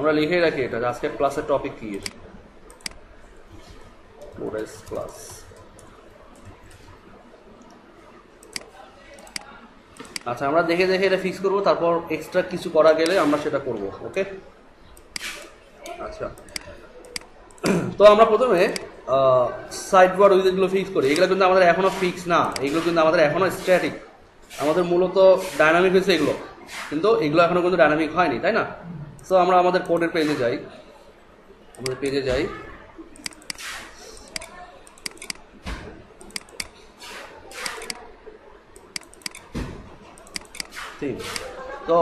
আমরা লিখে রাখি এটা আজকের ক্লাসের টপিক কি ক্লাস। আচ্ছা আমরা দেখে দেখে এটা ফিক্স করবো, তারপর এক্সট্রা কিছু করা গেলে আমরা সেটা করব। ওকে আচ্ছা, তো আমরা প্রথমে সাইড বার উইজেটগুলো ফিক্স করি। এগুলো কিন্তু আমাদের এখনো ফিক্স না, এগুলো কিন্তু আমাদের এখনো স্ট্যাটিক। আমাদের মূলত ডায়নামিক হয়েছে এগুলো, কিন্তু এগুলো এখনো কিন্তু ডায়নামিক হয়নি, তাই না? সো আমরা আমাদের কোডের পেজে যাই, ঠিক। তো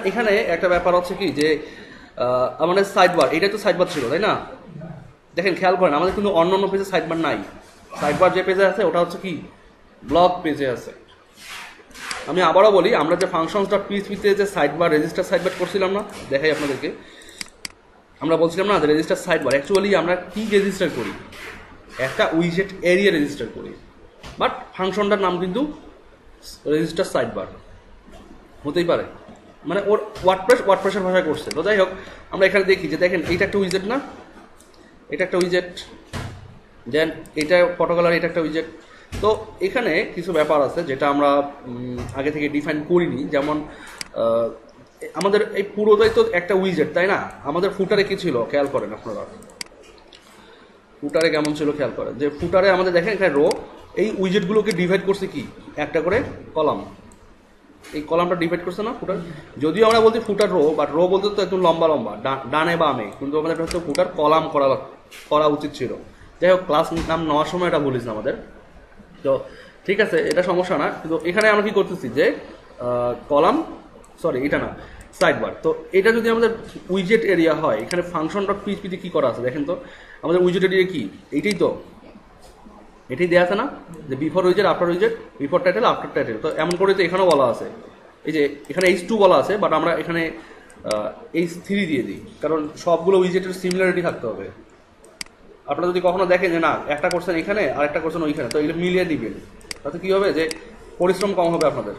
এখানে একটা ব্যাপার হচ্ছে কি যে আমাদের সাইড বার, এটাই তো সাইড বার ছিল, তাই না? দেখেন খেয়াল করেন, আমাদের কিন্তু অন্য অন্য পেজে সাইড বার নাই। সাইড বার যে পেজে আছে ওটা হচ্ছে কি ব্লগ পেজে আছে। আমি আবারও বলি, আমরা যে functions.php-তে যে side bar register side bar করছিলাম না, দেখাই আপনাদেরকে। আমরা বলছিলাম না যে রেজিস্টার সাইড বার, অ্যাকচুয়ালি আমরা কি রেজিস্টার করি, একটা উইজেট এরিয়া রেজিস্টার করি, বাট ফাংশনটার নাম কিন্তু রেজিস্টার সাইড বার হতেই পারে, মানে ওর ওয়ার্ডপ্রেসের ভাষায় করছে। তো যাই হোক, আমরা এখানে দেখি যে দেখেন এইটা একটা উইজেট না, এটা একটা উইজেট, দেন এটা ফটোকালার, এটা একটা উইজেট। তো এখানে কিছু ব্যাপার আছে যেটা আমরা আগে থেকে ডিফাইন করিনি। যেমন আমাদের এই পুরোটাই তো একটা উইজেট, তাই না? আমাদের ফুটারে কি ছিল খেয়াল করেন আপনারা, ফুটারে কেমন ছিল খেয়াল করেন, যে ফুটারে আমাদের দেখেন এখানে রো, এই উইজেটগুলোকে ডিভাইড করছে কি একটা করে কলাম, এই কলামটা ডিভাইড করছে না ফুটার। যদিও আমরা বলছি ফুটার রো, বাট রো বলতে তো একদম লম্বা লম্বা ডানে বামে, কিন্তু আমাদের হচ্ছে ফুটার কলাম করা উচিত ছিল। যাই হোক, ক্লাস নাম নেওয়ার সময় এটা বলিস না আমাদের, তো ঠিক আছে, এটা সমস্যা না। কিন্তু এখানে আমরা কি করতেছি যে কলাম, সরি এটা না, সাইড বার। তো এটা যদি আমাদের উইজেট এরিয়া হয়, এখানে function.php-তে কি করা আছে দেখেন তো, আমাদের উইজেট এরিয়া কি এইটাই তো, এটাই দেওয়া আছে না যে before উইজেট, after উইজেট, before title, after title. তো এমন করে তো এখানেও বলা আছে, এই যে এখানে H2 বলা আছে, বাট আমরা এখানে H3 দিয়ে দিই, কারণ সবগুলো উইজেটের সিমিলারিটি থাকতে হবে। আপনারা যদি কখনো দেখেন যে না একটা করছেন এখানে আর একটা করছেন ওইখানে, তো এগুলো মিলিয়ে দিবেন, তাতে কি হবে যে পরিশ্রম কম হবে আপনাদের,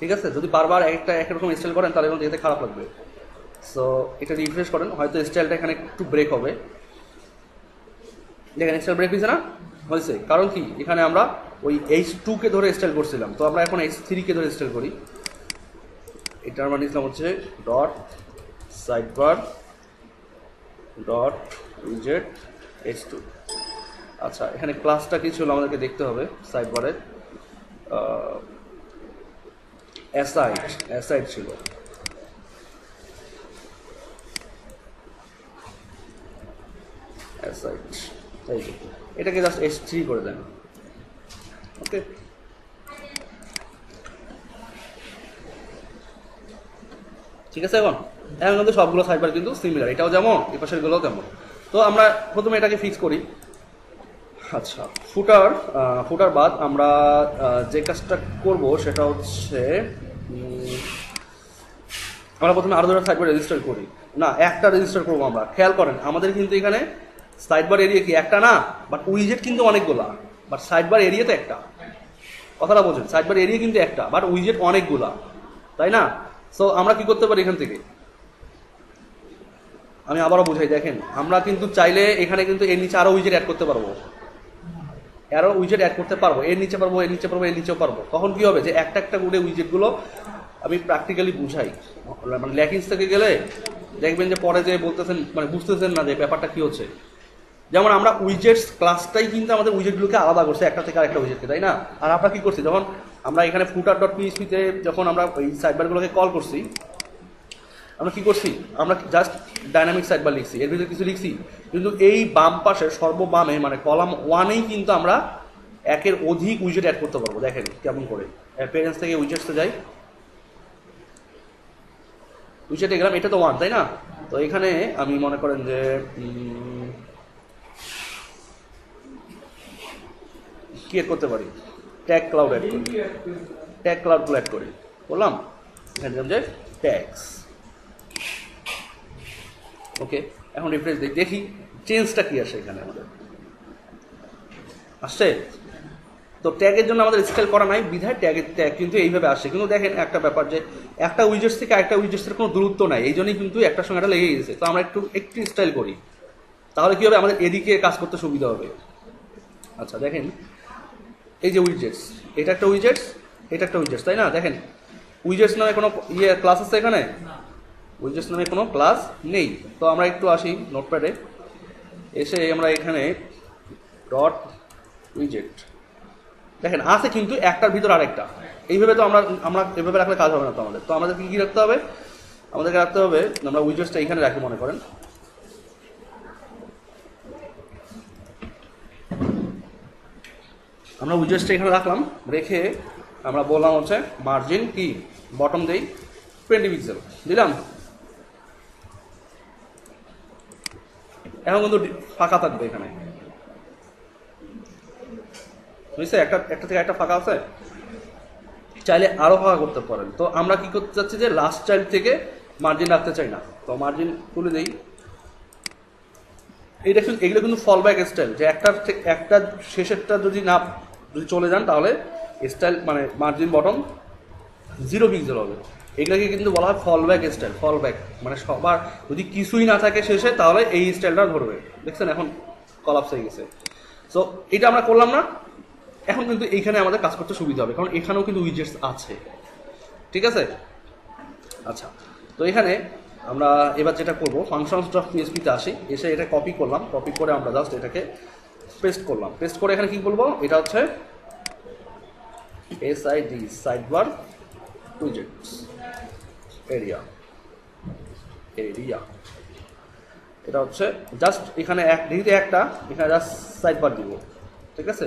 ঠিক আছে? যদি বারবার একটা একরকম স্টাইল করেন তাহলে কিন্তু দেখতে খারাপ লাগবে। সো এটা রিফ্রেশ করেন, হয়তো স্টাইলটা এখানে একটু ব্রেক হবে। দেখেন স্টাইল ব্রেক হয়েছে না, হয়েছে, কারণ কি এখানে আমরা ওই H2-কে ধরে স্টাইল করছিলাম, তো আমরা এখন H3-কে ধরে স্টাইল করি। এটা আমরা নিয়েছিলাম হচ্ছে ডট সাইড বার ডট উইজেট H2। আচ্ছা, এখানে ক্লাসটা কি ছিল আমাদেরকে দেখতে হবে। সাইড বারের অ্যাসাইড ছিল, অ্যাসাইড, তাই তো, এটাকে জাস্ট H3 করে দেন। ওকে, ঠিক আছে। এখন কিন্তু সবগুলো সাইড বার কিন্তু সিমিলার, এটাও যেমন এই পাশের গুলোও তেমন। তো আমরা প্রথমে এটাকে ফিক্স করি। আচ্ছা, ফুটার বাদ আমরা যে কাজটা করব সেটা হচ্ছে আমরা প্রথমে আরো দুটো সাইড বার রেজিস্টার করি, না একটা রেজিস্টার করবো আমরা। খেয়াল করেন আমাদের কিন্তু এখানে সাইড বার এরিয়া কি একটা না, বাট উইজেট কিন্তু অনেকগুলা, বাট সাইড বার এরিয়া তো একটা। কথাটা বোঝেন, সাইড বার এরিয়া কিন্তু একটা, বাট উইজেট অনেকগুলা, তাই না? সো আমরা কি করতে পারি এখান থেকে, আমি আবারও বুঝাই, দেখেন আমরা কিন্তু চাইলে এখানে কিন্তু এর নিচে আরো উইজেট অ্যাড করতে পারবো, আরো উইজেট অ্যাড করতে পারবো, এর নিচে পারবো, এর নিচে পারবো, এর নিচেও পারবো। তখন কি হবে যে একটা একটা করে উইজেটগুলো আমি প্র্যাকটিক্যালি বুঝাই, মানে ল্যাকিংস থেকে গেলে দেখবেন যে পরে যে বলতেছেন মানে বুঝতেছেন না যে ব্যাপারটা কি হচ্ছে। যেমন আমরা উইজেটস ক্লাসটাই কিন্তু আমাদের উইজেটগুলোকে আলাদা করছে একটা থেকে আরেকটা উইজেটকে, তাই না? আর আমরা কি করছি, যখন আমরা এখানে ফুটার.php-তে যখন আমরা ওই সাইডবারগুলোকে কল করছি, আমরা কি করছি, আমরা জাস্ট ডাইনামিক সাইডবার লিখছি, এর ভিতরে কিছু লিখছি, কিন্তু এই বাম পাশে সর্ববামে মানে কলাম 1-এই কিন্তু আমরা একের অধিক উইজেট অ্যাড করতে পারবো। দেখেন কেমন করে, অ্যাপিয়ারেন্স থেকে উইজেটসে যাই, উইজেটে গেলাম, এটা তো 1 তাই না? তো এখানে আমি মনে করেন যে কি অ্যাড করতে পারি, ট্যাগ ক্লাউড অ্যাড করি, ট্যাগ ক্লাউডগুলো অ্যাড করি, বললাম এখানে যে ট্যাগস। ওকে, এখন রিফ্রেশ দেখি চেঞ্জটা কি আসে, এখানে আমাদের আসছে। তো তো ট্যাগের জন্য আমাদের স্টাইল করা নাই, বিধায় ট্যাগের ট্যাগ কিন্তু এইভাবে আসে। কিন্তু দেখেন একটা ব্যাপার যে একটা উইজেটস থেকে একটা উইজেটসের কোনো দূরত্ব নাই, এই জন্যই কিন্তু একটার সঙ্গে একটা লেগে গেছে। তো আমরা একটু স্টাইল করি, তাহলে কি হবে, আমাদের এদিকে কাজ করতে সুবিধা হবে। আচ্ছা দেখেন, এই যে উইজেটস, এটা একটা উইজেটস, এটা একটা উইজেটস, তাই না? দেখেন উইজেটস নামে কোনো ক্লাস আছে এখানে? উইজেটস নামে কোনো ক্লাস নেই। তো আমরা একটু আসি নোটপ্যাডে, এসে আমরা এখানে ডট উইজেট, দেখেন আছে কিন্তু একটার ভিতর আরেকটা। এইভাবে তো আমরা এভাবে রাখলে কাজ হবে না। তো আমাদের কি রাখতে হবে? আমাদেরকে রাখতে হবে, আমরা উইজেটসটা এখানে রাখি মনে করেন, আমরা উইজেটসটা এখানে রাখলাম, রেখে আমরা বললাম হচ্ছে মার্জিন কি বটম দেই 20 পিক্সেল দিলাম। এখন কিন্তু ফাঁকা থাকবে এখানে, বুঝছে? একটা থেকে একটা ফাঁকা আছে, চাইলে আরো ফাঁকা করতে পারেন। তো আমরা কি করতে চাচ্ছি যে লাস্ট চাইল্ড থেকে মার্জিন রাখতে চাই না, তো মার্জিন তুলে দেই। এইটা কিন্তু এগুলো কিন্তু ফল ব্যাক স্টাইল, যে একটা শেষেরটা যদি চলে যান তাহলে স্টাইল মানে মার্জিন বটম 0 পিক্সেল হবে। এগুলোকে কিন্তু বলা হয় fall back style. Fall back মানে সবার যদি কিছুই না থাকে শেষে, তাহলে এই স্টাইলটা ধরবে। দেখছেন এখন কলাপস হয়ে গেছে। সো এটা আমরা করলাম না, এখন কিন্তু এইখানে আমাদের কাজ করতে সুবিধা হবে, কারণ এখানেও কিন্তু উইজেটস আছে, ঠিক আছে? আচ্ছা, তো এখানে আমরা এবার যেটা করবো, functions.php-তে আসি, এসে এটা কপি করলাম, কপি করে আমরা জাস্ট এটাকে পেস্ট করলাম। পেস্ট করে এখানে কি বলবো, এটা হচ্ছে SID সাইডবার উইজেটস এরিয়া, এটা হচ্ছে জাস্ট এখানে যেহেতু একটা, এখানে জাস্ট সাইডবার দিব, ঠিক আছে?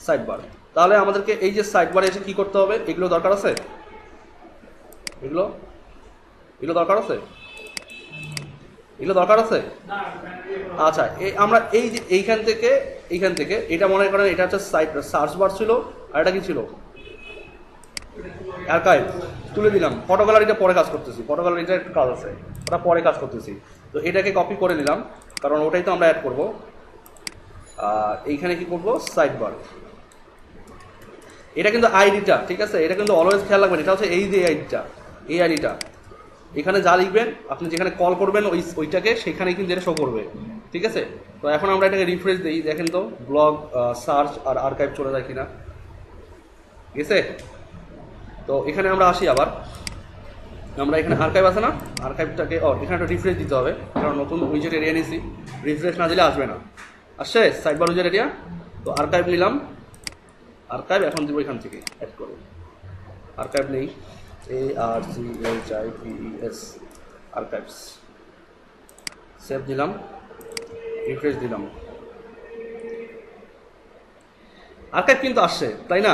সাইডবার। তাহলে আমাদেরকে এই যে সাইডবারে এসে কি করতে হবে, এগুলো দরকার আছে, এগুলো দরকার আছে, এগুলো দরকার আছে। আচ্ছা, আমরা এই যে এইখান থেকে এটা মনে করেন, এটা হচ্ছে সার্চ বার ছিল, আর এটা কি ছিল, আর্কাইভ তুলে দিলাম। ফটো গ্যালারিটা পরে কাজ করতেছি, ফটো গ্যালারিটার কাজ আছে, ওটা পরে কাজ করতেছি। তো এটাকে কপি করে নিলাম, কারণ ওটাই তো আমরা অ্যাড করবো। আর এইখানে কি করবো, সাইড বার। এটা কিন্তু আইডিটা, ঠিক আছে? এটা কিন্তু অলওয়েজ খেয়াল রাখবেন, এটা হচ্ছে এই যে আইডিটা, এই আইডিটা এখানে যা লিখবেন, আপনি যেখানে কল করবেন ওইটাকে, সেখানে কিন্তু এটা শো করবে, ঠিক আছে? তো এখন আমরা এটাকে রিফ্রেশ দিই, দেখেন তো ব্লগ, সার্চ আর আর্কাইভ চলে যায় কিনা, ঠিক আছে? তো এখানে আমরা আসি, আবার আমরা এখানে আর্কাইভ আছে না, আর্কাইভটাকে এখানে একটা রিফ্রেশ দিতে হবে, কারণ নতুন উইজেট এরিয়া নিয়েছি, রিফ্রেশ না দিলে আসবে না। আসছে সাইডবার উইজেট এরিয়া, তো আর্কাইভ নিলাম, আর্কাইভ এখন দিব এখান থেকে অ্যাড করব। আর্কাইভ নেই, ARCHIVES আর্কাইভস, সেভ দিলাম, রিফ্রেশ দিলাম, আর্কাইভ কিন্তু আসছে, তাই না?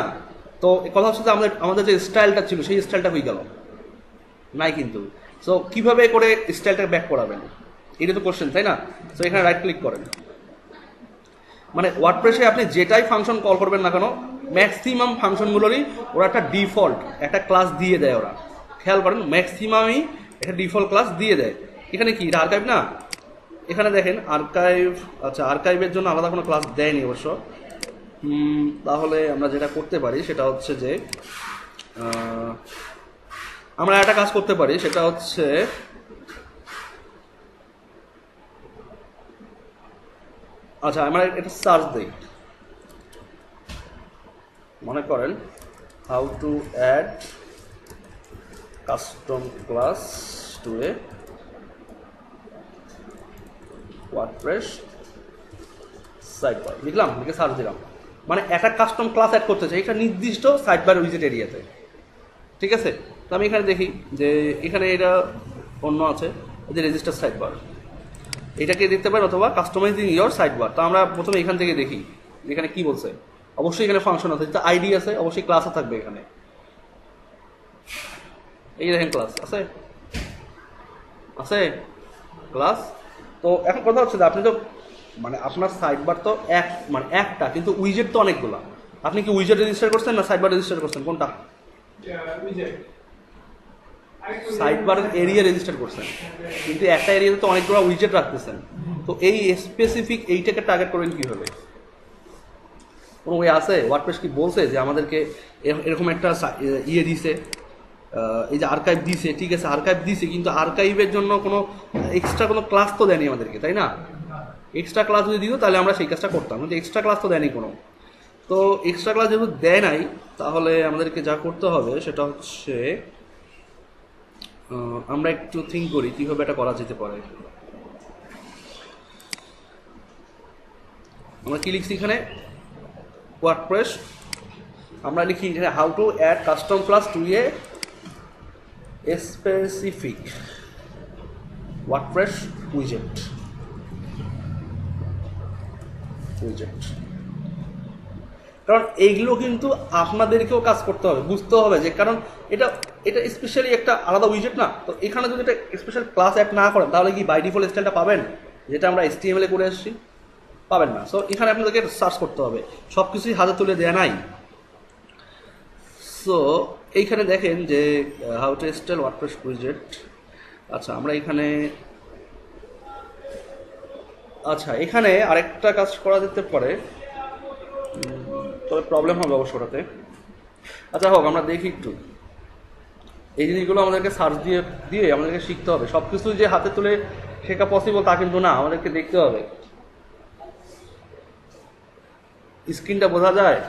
তো কথা হচ্ছে যে আমাদের যে স্টাইলটা ছিল সেই স্টাইলটা হয়ে গেল নাই কিন্তু। সো কিভাবে করে স্টাইলটা ব্যাক করাবেন, এটা তো কোশ্চেন, তাই না? সো এখানে রাইট ক্লিক করেন, মানে ওয়ার্ডপ্রেসে আপনি যেটাই ফাংশন কল করবেন না কেন, ম্যাক্সিমাম ফাংশনগুলোরই ওরা একটা ডিফল্ট একটা ক্লাস দিয়ে দেয়। ওরা খেয়াল করেন, ম্যাক্সিমামই একটা ডিফল্ট ক্লাস দিয়ে দেয়। এখানে কি এটা আর্কাইভ না, এখানে দেখেন আর্কাইভ। আচ্ছা, আর্কাইভের জন্য আলাদা কোনো ক্লাস দেয়নি অবশ্য। তাহলে আমরা যেটা করতে পারি সেটা হচ্ছে যে আমরা একটা কাজ করতে পারি, সেটা হচ্ছে আচ্ছা আমরা এটা সার্চ দিই, মনে করেন how to add custom class to a WordPress sidebar, লিখলাম, লিখে সার্চ দিলাম। মানে একটা কাস্টম ক্লাস অ্যাড করতে চাই একটা নির্দিষ্ট সাইডবার উইজেট এরিয়াতে, ঠিক আছে? তো আমি এখানে দেখি যে এখানে এটা অন্য আছে, যে রেজিস্টার সাইডবার, এটাকে দেখতে পারেন, অথবা কাস্টমাইজিং ইয়োর সাইডবার। তো আমরা প্রথমে এখান থেকে দেখি এখানে কি বলছে। অবশ্যই এখানে ফাংশন আছে, যেটা আইডি আছে, অবশ্যই ক্লাসও থাকবে এখানে। এই দেখেন ক্লাস আছে, আছে ক্লাস। তো এখন কথা হচ্ছে যে আপনি তো মানে আপনার সাইডবার তো একটা, কিন্তু উইজেট তো অনেকগুলো। আপনি কি উইজেট রেজিস্টার করছেন না সাইডবার রেজিস্টার করছেন, কোনটা? সাইডবার এরিয়া রেজিস্টার করছেন, কিন্তু একটা এরিয়াতে তো অনেকগুলো উইজেট রাখতেছেন। তো এই স্পেসিফিক এইটাকে টার্গেট করেন কিভাবে? কোনো ওয়ে আছে? ওয়ার্ডপ্রেস কি বলছে যে আমাদেরকে এরকম একটা ইয়ে দিছে, এই যে আর্কাইভ দিছে, ঠিক আছে আর্কাইভ দিছে, কিন্তু আর্কাইভের জন্য কোনো এক্সট্রা কোনো ক্লাস তো দেয়নি আমাদেরকে, তাই না? এক্সট্রা ক্লাস যদি দিত তাহলে আমরা সেই কাজটা করতাম, কিন্তু এক্সট্রা ক্লাস তো দেয়নি কোনো। তো এক্সট্রা ক্লাস যেহেতু দেয় নাই, তাহলে আমাদেরকে যা করতে হবে সেটা হচ্ছে আমরা একটু থিঙ্ক করি কীভাবে এটা করা যেতে পারে। আমরা কি লিখছি এখানে? ওয়ার্ডপ্রেস, আমরা লিখি এখানে how to add custom class to a specific WordPress উইজেট। কারণ এইগুলো কিন্তু আপনাদেরকেও কাজ করতে হবে, বুঝতে হবে যে কারণ এটা এটা স্পেশালি একটা আলাদা উইজেট না। তো এখানে যদি একটা স্পেশাল ক্লাস অ্যাড না করেন তাহলে কি বাই ডিফল্ট স্টাইলটা পাবেন যেটা আমরা HTML এ করে এসেছি? পাবেন না। সো এখানে আপনাদেরকে সার্চ করতে হবে, সব কিছুই হাতে তুলে দেয়া নাই। সো এইখানে দেখেন যে হাউ টু স্টাইল ওয়ার্ডপ্রেস উইজেট। আচ্ছা আমরা এখানে এখানে আরেকটা কাজ করা যেতে পারে, তবে প্রবলেম হবে অবশ্য ওটাতে। আচ্ছা হোক, আমরা দেখি একটু এই জিনিসগুলো আমাদেরকে সার্চ দিয়ে দিয়ে আমাদেরকে শিখতে হবে। সব কিছু যে হাতে তুলে শেখা পসিবল তা কিন্তু না, আমাদেরকে দেখতে হবে। স্ক্রিনটা বোঝা যায়?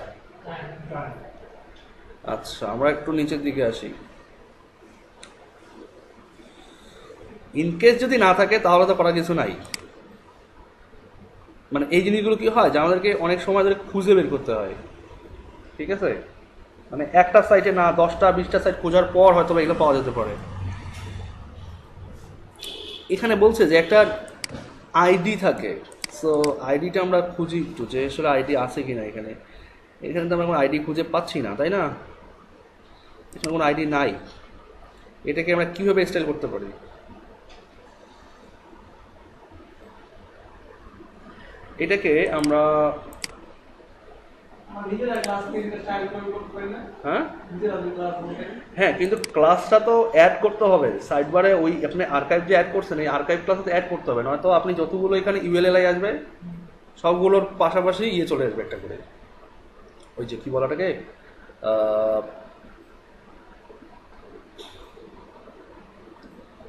আচ্ছা আমরা একটু নিচের দিকে আসি। ইনকেস যদি না থাকে তাহলে তো করার কিছু নাই। মানে এই জিনিসগুলো কি হয় যে আমাদেরকে অনেক সময় ধরে খুঁজে বের করতে হয়, ঠিক আছে? মানে একটা সাইটে না 10টা 20টা সাইট খোঁজার পর হয়তো এগুলো পাওয়া যেতে পারে। এখানে বলছে যে একটা আইডি থাকে, সো আইডিটা আমরা খুঁজি একটু যে আসলে আইডি আছে কিনা। এখানে এখানে তো আমরা কোনো আইডি খুঁজে পাচ্ছি না, তাই না? এখানে কোনো আইডি নাই। এটাকে আমরা কীভাবে স্টাইল করতে পারি? এটাকে আমরা হ্যাঁ, কিন্তু ক্লাসটা তো অ্যাড করতে হবে সাইড বারে। ওই আপনি আর্কাইভ যে অ্যাড করছেন এই আর্কাইভ ক্লাসে অ্যাড করতে হবে, নয়তো আপনি যতগুলো এখানে ULLI আসবে সবগুলোর পাশাপাশি ইয়ে চলে আসবে একটা করে, ওই যে কি বলাটাকে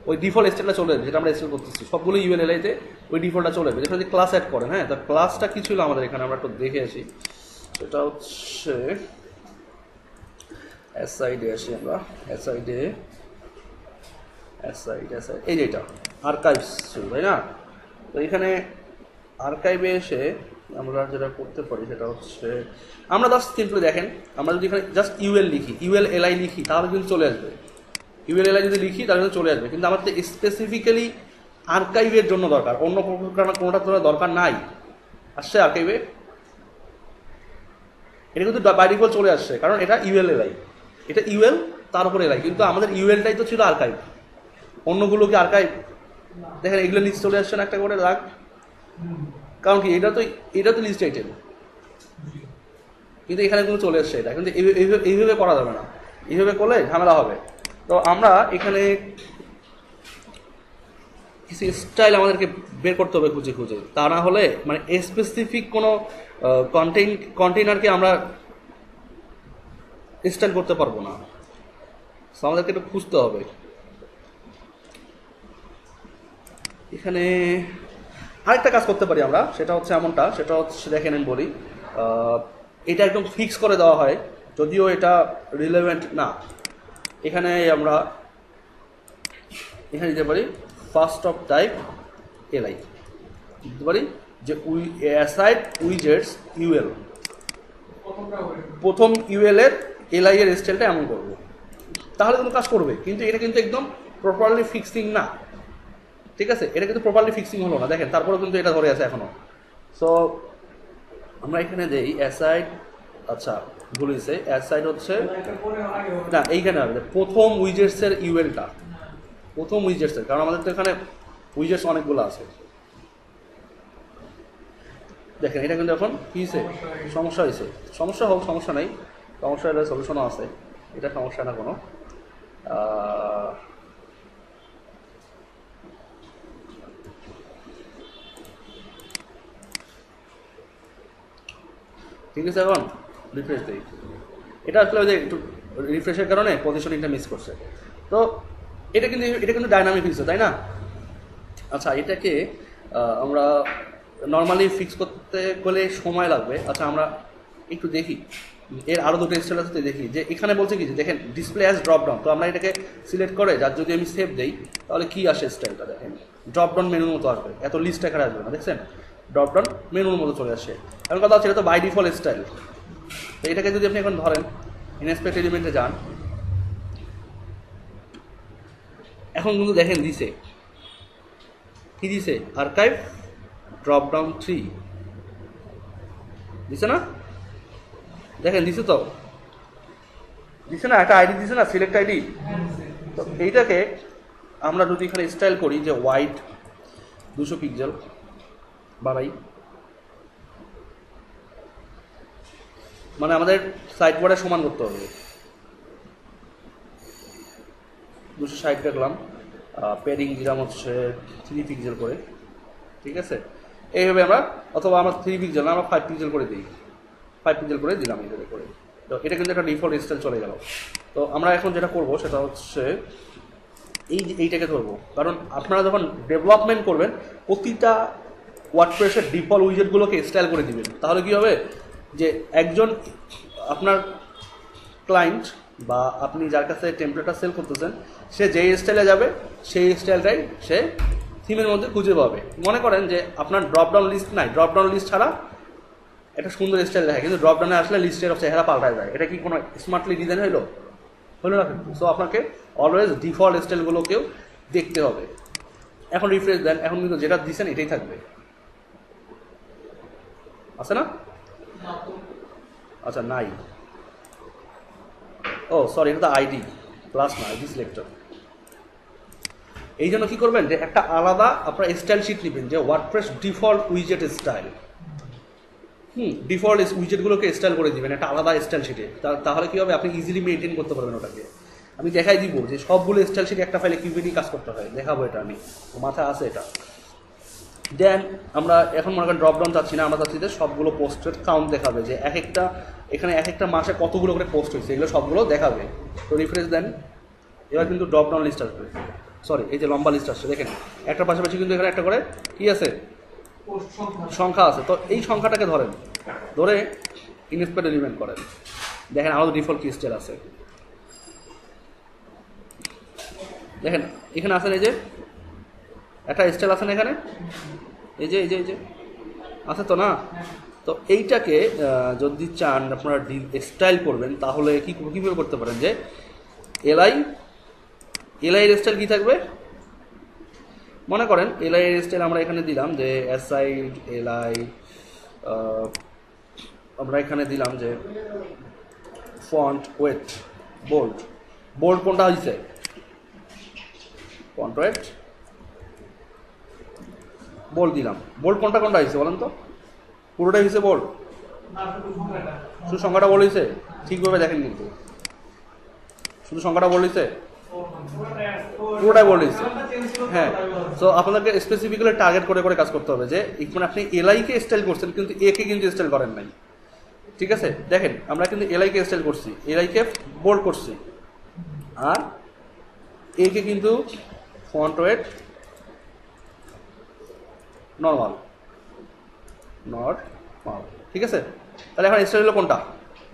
ওই ডিফল্ট স্টাইলটা চলে যাবে যেটা আমরা স্টাইল করতেছি সবগুলো ULLI-তে ওই ডিফল্টটা চলে যাবে। যেখানে যদি ক্লাস অ্যাড করেন, হ্যাঁ, তো ক্লাসটা কি ছিল আমাদের এখানে আমরা একটু দেখে আসি। সেটা হচ্ছে অ্যাসাইডে আসি আমরা, অ্যাসাইডে এই যে এটা আর্কাইভস ছিল, তাই না? তো এখানে আর্কাইভে এসে আমরা যেটা করতে পারি সেটা হচ্ছে আমরা জাস্ট সিম্পলি দেখেন, আমরা যদি এখানে জাস্ট UL লিখি, ULLI লিখি, তাহলে কিন্তু চলে আসবে। ULLI যদি লিখি তাহলে কিন্তু চলে আসবে, কিন্তু আমাদের স্পেসিফিক্যালি আর্কাইভের জন্য দরকার, অন্য কোনোটার জন্য দরকার নাই। আসছে আর্কাইভে, এটা কিন্তু বাই ডিফল্ট চলে আসছে কারণ এটা ULLI, এটা UL তার উপরে LI, কিন্তু আমাদের UL-টাই তো ছিল আর্কাইভ, অন্যগুলো কি আর্কাইভ? দেখেন এগুলো লিস্ট চলে আসছে না একটা করে রাখ, কারণ কি এটা তো লিস্ট আইটেম, কিন্তু এখানে কিন্তু চলে আসছে এটা। কিন্তু এইভাবে করা যাবে না, এইভাবে করলে ঝামেলা হবে। তো আমরা এখানে কিছু স্টাইল আমাদেরকে বের করতে হবে খুঁজে খুঁজে, তা না হলে মানে স্পেসিফিক কোনো কন্টেইনারকে আমরা স্টাইল করতে পারবো না। আমাদেরকে একটু খুঁজতে হবে। এখানে আরেকটা কাজ করতে পারি আমরা, সেটা হচ্ছে এমনটা, সেটা হচ্ছে দেখেন আমি বলি, এটা একদম ফিক্স করে দেওয়া হয়, যদিও এটা রিলেভেন্ট না। এখানে আমরা এখানে দিতে পারি ফার্স্ট অফ টাইপ LI, দিতে পারি যে অ্যাসাইড উইজেটস UL, প্রথম UL এর LI এর স্টাইলটা এমন করবো, তাহলে কোনো কাজ করবে। কিন্তু এটা কিন্তু একদম প্রপারলি ফিক্সিং না, ঠিক আছে? এটা কিন্তু প্রপারলি ফিক্সিং হলো না, দেখেন তারপরেও কিন্তু এটা ধরে আছে এখনো। সো আমরা এখানে দেই অ্যাসাইড, আচ্ছা ভুল হয়েছে, অ্যাসাইড হচ্ছে না, এইখানে হবে প্রথম উইজেটসের UL-টা, প্রথম উইজেটসের, কারণ আমাদের তো এখানে উইজেটস অনেকগুলো আছে। দেখেন এটা কিন্তু এখন কি হয়েছে, সমস্যা হয়েছে। সমস্যা হোক, সমস্যা নেই, সমস্যা হলে সলিউশনও আছে, এটা সমস্যা না কোনো। ঠিক আছে, এখন রিফ্রেশ দিই। এটা আসলে ওই যে একটু রিফ্রেশের কারণে পজিশনিংটা মিস করছে। তো এটা কিন্তু ডাইনামিক হয়েছে, তাই না? আচ্ছা, এটাকে আমরা নর্মালি ফিক্স করতে গেলে সময় লাগবে। আচ্ছা, আমরা একটু দেখি, এর আরও দুটো স্টাইল আছে, দেখি যে এখানে বলছে কি যে দেখেন ডিসপ্লে অ্যাজ ড্রপ ডাউন। তো আমরা এটাকে সিলেক্ট করে যার যদি আমি সেভ দিই তাহলে কি আসে স্টাইলটা দেখেন, ড্রপ ডাউন মেনুর মতো আসবে, এত লিস্ট আকারে আসবে না, দেখছেন? ড্রপ ডাউন মেনুর মতো চলে আসে। এখন কথা হচ্ছে এটা তো বাই ডিফল্ট স্টাইল। তো এটাকে যদি আপনি এখন ধরেন ইনস্পেক্ট এলিমেন্টে যান, এখন কিন্তু দেখেন দিছে কি দিছে, আর্কাইভ ড্রপ ডাউন 3 দিছে না? দেখেন দিছে তো, দিছে না? একটা আইডি দিছে না, সিলেক্ট আইডি। তো এইটাকে আমরা যদি এখানে স্টাইল করি যে হোয়াইট 200 পিক্সেল বাড়াই, মানে আমাদের সাইড বোর্ডে সমান করতে হবে, 260 রাখলাম, প্যাডিং দিলাম হচ্ছে 3 পিক্সেল করে, ঠিক আছে? এইভাবে আমরা, অথবা আমরা 3 পিক্সেল না, আমরা 5 পিক্সেল করে দিই, 5 পিক্সেল করে দিলাম এইভাবে করে। তো এটা কিন্তু একটা ডিফল্ট স্টাইল চলে গেল। তো আমরা এখন যেটা করব সেটা হচ্ছে এইটাকে ধরবো, কারণ আপনারা যখন ডেভেলপমেন্ট করবেন প্রতিটা ওয়ার্ডপ্রেসের ডিফল্ট উইজেটগুলোকে স্টাইল করে দিবেন। তাহলে কি হবে যে একজন আপনার ক্লায়েন্ট বা আপনি যার কাছে টেমপ্লেটটা সেল করতেছেন, সে যেই স্টাইলে যাবে সেই স্টাইলটাই সে থিমের মধ্যে খুঁজে পাবে। মনে করেন যে আপনার ড্রপডাউন লিস্ট নাই, ড্রপডাউন লিস্ট ছাড়া একটা সুন্দর স্টাইল দেখে, কিন্তু ড্রপডাউনে আসলে লিস্টের চেহারা পাল্টায় যায়। এটা কি কোনো স্মার্টলি ডিজাইন হলো না? সো আপনাকে অলওয়েজ ডিফল্ট স্টাইলগুলোকেও দেখতে হবে। এখন রিফ্রেশ দেন, এখন কিন্তু যেটা দিচ্ছেন এটাই থাকবে, আছে না? আচ্ছা, নাই। ও সরি, এটা তো আইডি ক্লাস না, আইডি সিলেক্টর। এই জন্য কি করবেন যে একটা আলাদা আপনার স্টাইল শিট নেবেন, যে ওয়ার্ডপ্রেস ডিফল্ট উইজেট স্টাইল। ডিফল্ট উইজেটগুলোকে স্টাইল করে দিবেন একটা আলাদা স্টাইল শিটে। তাহলে কি হবে, আপনি ইজিলি মেনটেন করতে পারবেন ওটাকে। আমি দেখাই দিব যে সবগুলো স্টাইল শিট একটা ফাইলে কিভাবে কাজ করতে হয়, দেখাবো। এটা আমি মাথায় আছে এটা। দেন আমরা এখন মনে করেন ড্রপ ডাউন চাচ্ছি না, আমরা চাচ্ছি যে সবগুলো পোস্টের কাউন্ট দেখাবে, যে এখানে এক একটা মাসে কতগুলো করে পোস্ট হয়েছে, এগুলো সবগুলো দেখাবে। তো রিফ্রেশ দেন, এবার কিন্তু ড্রপ ডাউন লিস্ট আসবে, সরি এই যে লম্বা লিস্ট আসছে, দেখেন একটার পাশাপাশি কিন্তু এখানে একটা করে কি আছে, সংখ্যা আছে। তো এই সংখ্যাটাকে ধরে ইনস্পেক্ট এলিমেন্ট করেন, দেখেন আমাদের ডিফল্ট কি স্টাইল আছে, দেখেন এখানে আছেন, এই যে একটা স্টাইল আছেন এখানে, এই যে আছে তো না? তো এইটাকে যদি চান আপনারা স্টাইল করবেন, তাহলে কীভাবে করতে পারেন, যে এলআই এর স্টাইল কী থাকবে, মনে করেন এলআই এর স্টাইল আমরা এখানে দিলাম যে অ্যাসাইড এলআই, আমরা এখানে দিলাম যে ফন্ট ওয়েট বোল্ড কোনটা হয়েছে, ফন্ট ওয়েট বোল্ড দিলাম। বোল্ড কোনটা হয়েছে বলেন তো? পুরোটাই হয়েছে বোল্ড, শুধু সংখ্যাটা বোল্ড হয়েছে? ঠিকভাবে দেখেন, কিন্তু শুধু সংখ্যাটা বোল্ড হয়েছে, পুরোটাই বোল্ড হয়েছে। হ্যাঁ, তো আপনাদেরকে স্পেসিফিক্যালি টার্গেট করে কাজ করতে হবে, যে মানে আপনি এলআইকে স্টাইল করছেন কিন্তু একে কিন্তু স্টাইল করেন নাই, ঠিক আছে? দেখেন আমরা কিন্তু এলআইকে স্টাইল করছি, এলআইকে বোল্ড করছি, আর একে কিন্তু ফন্ট ওয়েট নর্মাল, ঠিক আছে? তাহলে এখন স্টাইল হলো কোনটা,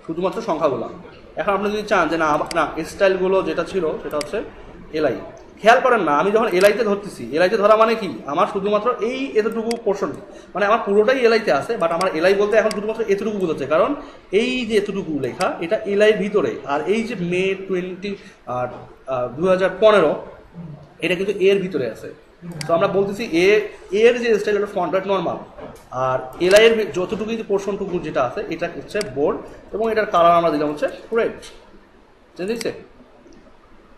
শুধুমাত্র সংখ্যাগুলো। এখন আপনি যদি চান যে না স্টাইলগুলো যেটা ছিল সেটা হচ্ছে এলআই, খেয়াল করেন না, আমি যখন এলআইতে ধরতেছি, এলআইতে ধরা মানে কি, আমার শুধুমাত্র এতটুকু পোর্শন, মানে আমার পুরোটাই এলআইতে আছে, বাট আমার এলআই বলতে এখন শুধুমাত্র এতটুকু বোঝাচ্ছে, কারণ এই যে এতটুকু লেখা এটা এলআইয়ের ভিতরে, আর এই যে মে 2015 এটা কিন্তু এর ভিতরে আছে। তো আমরা বলতেছি এর যে স্টাইল এটা ফন্ট ওয়েট নর্মাল, আর এলআই এর যতটুকু পোর্শনটুকু যেটা আছে এটা হচ্ছে বোল্ড, এবং এটার কালার আমরা দিলাম হচ্ছে রেড, বুঝেছে?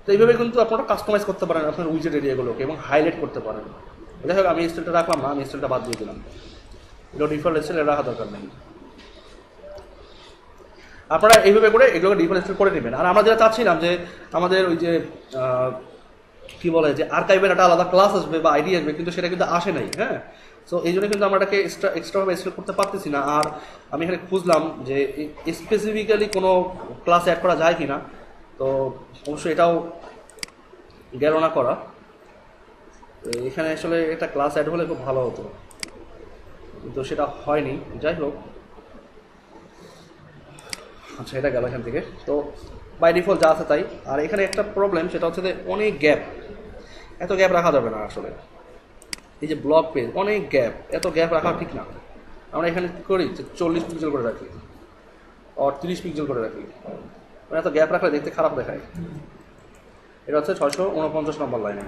তো এইভাবে কিন্তু আপনারা কাস্টমাইজ করতে পারেন আপনার উইজেট এরিয়াগুলোকে এবং হাইলাইট করতে পারেন। যাই হোক, আমি স্টাইলটা রাখলাম না, আমি স্টাইলটা বাদ দিয়ে দিলাম, এটা ডিফল্ট স্টাইল রাখা দরকার নেই। আপনারা এইভাবে করে এগুলোকে ডিফল্ট স্টাইল করে নেবেন। আর আমরা যেটা চাচ্ছিলাম যে আমাদের ওই যে কি বলে যে আর্কাইভের একটা আলাদা ক্লাস আসবে বা আইডি আসবে, কিন্তু সেটা কিন্তু আসে নাই। হ্যাঁ, সো এই জন্য কিন্তু আমরা এটাকে এক্সট্রাভাবে স্কেল করতে পারতেছি না। আর আমি এখানে খুঁজলাম যে স্পেসিফিক্যালি কোনো ক্লাস অ্যাড করা যায় কি না, তো অবশ্যই এটাও গেল না করা। এখানে আসলে একটা ক্লাস অ্যাড হলে খুব ভালো হতো, কিন্তু সেটা হয়নি। যাই হোক, আচ্ছা এটা গেল এখান থেকে। তো বাই ডিফল্ট যা আছে তাই। আর এখানে একটা প্রবলেম, সেটা হচ্ছে যে অনেক গ্যাপ, এত গ্যাপ রাখা যাবে না আসলে। এই যে ব্লগ পেজ অনেক গ্যাপ, এত গ্যাপ রাখা ঠিক না। আমরা এখানে কী করি, 40 পিক্সেল করে রাখি আর 30 পিক্সেল করে রাখি, মানে এত গ্যাপ রাখলে দেখতে খারাপ দেখায়। এটা হচ্ছে 649 নম্বর লাইনে।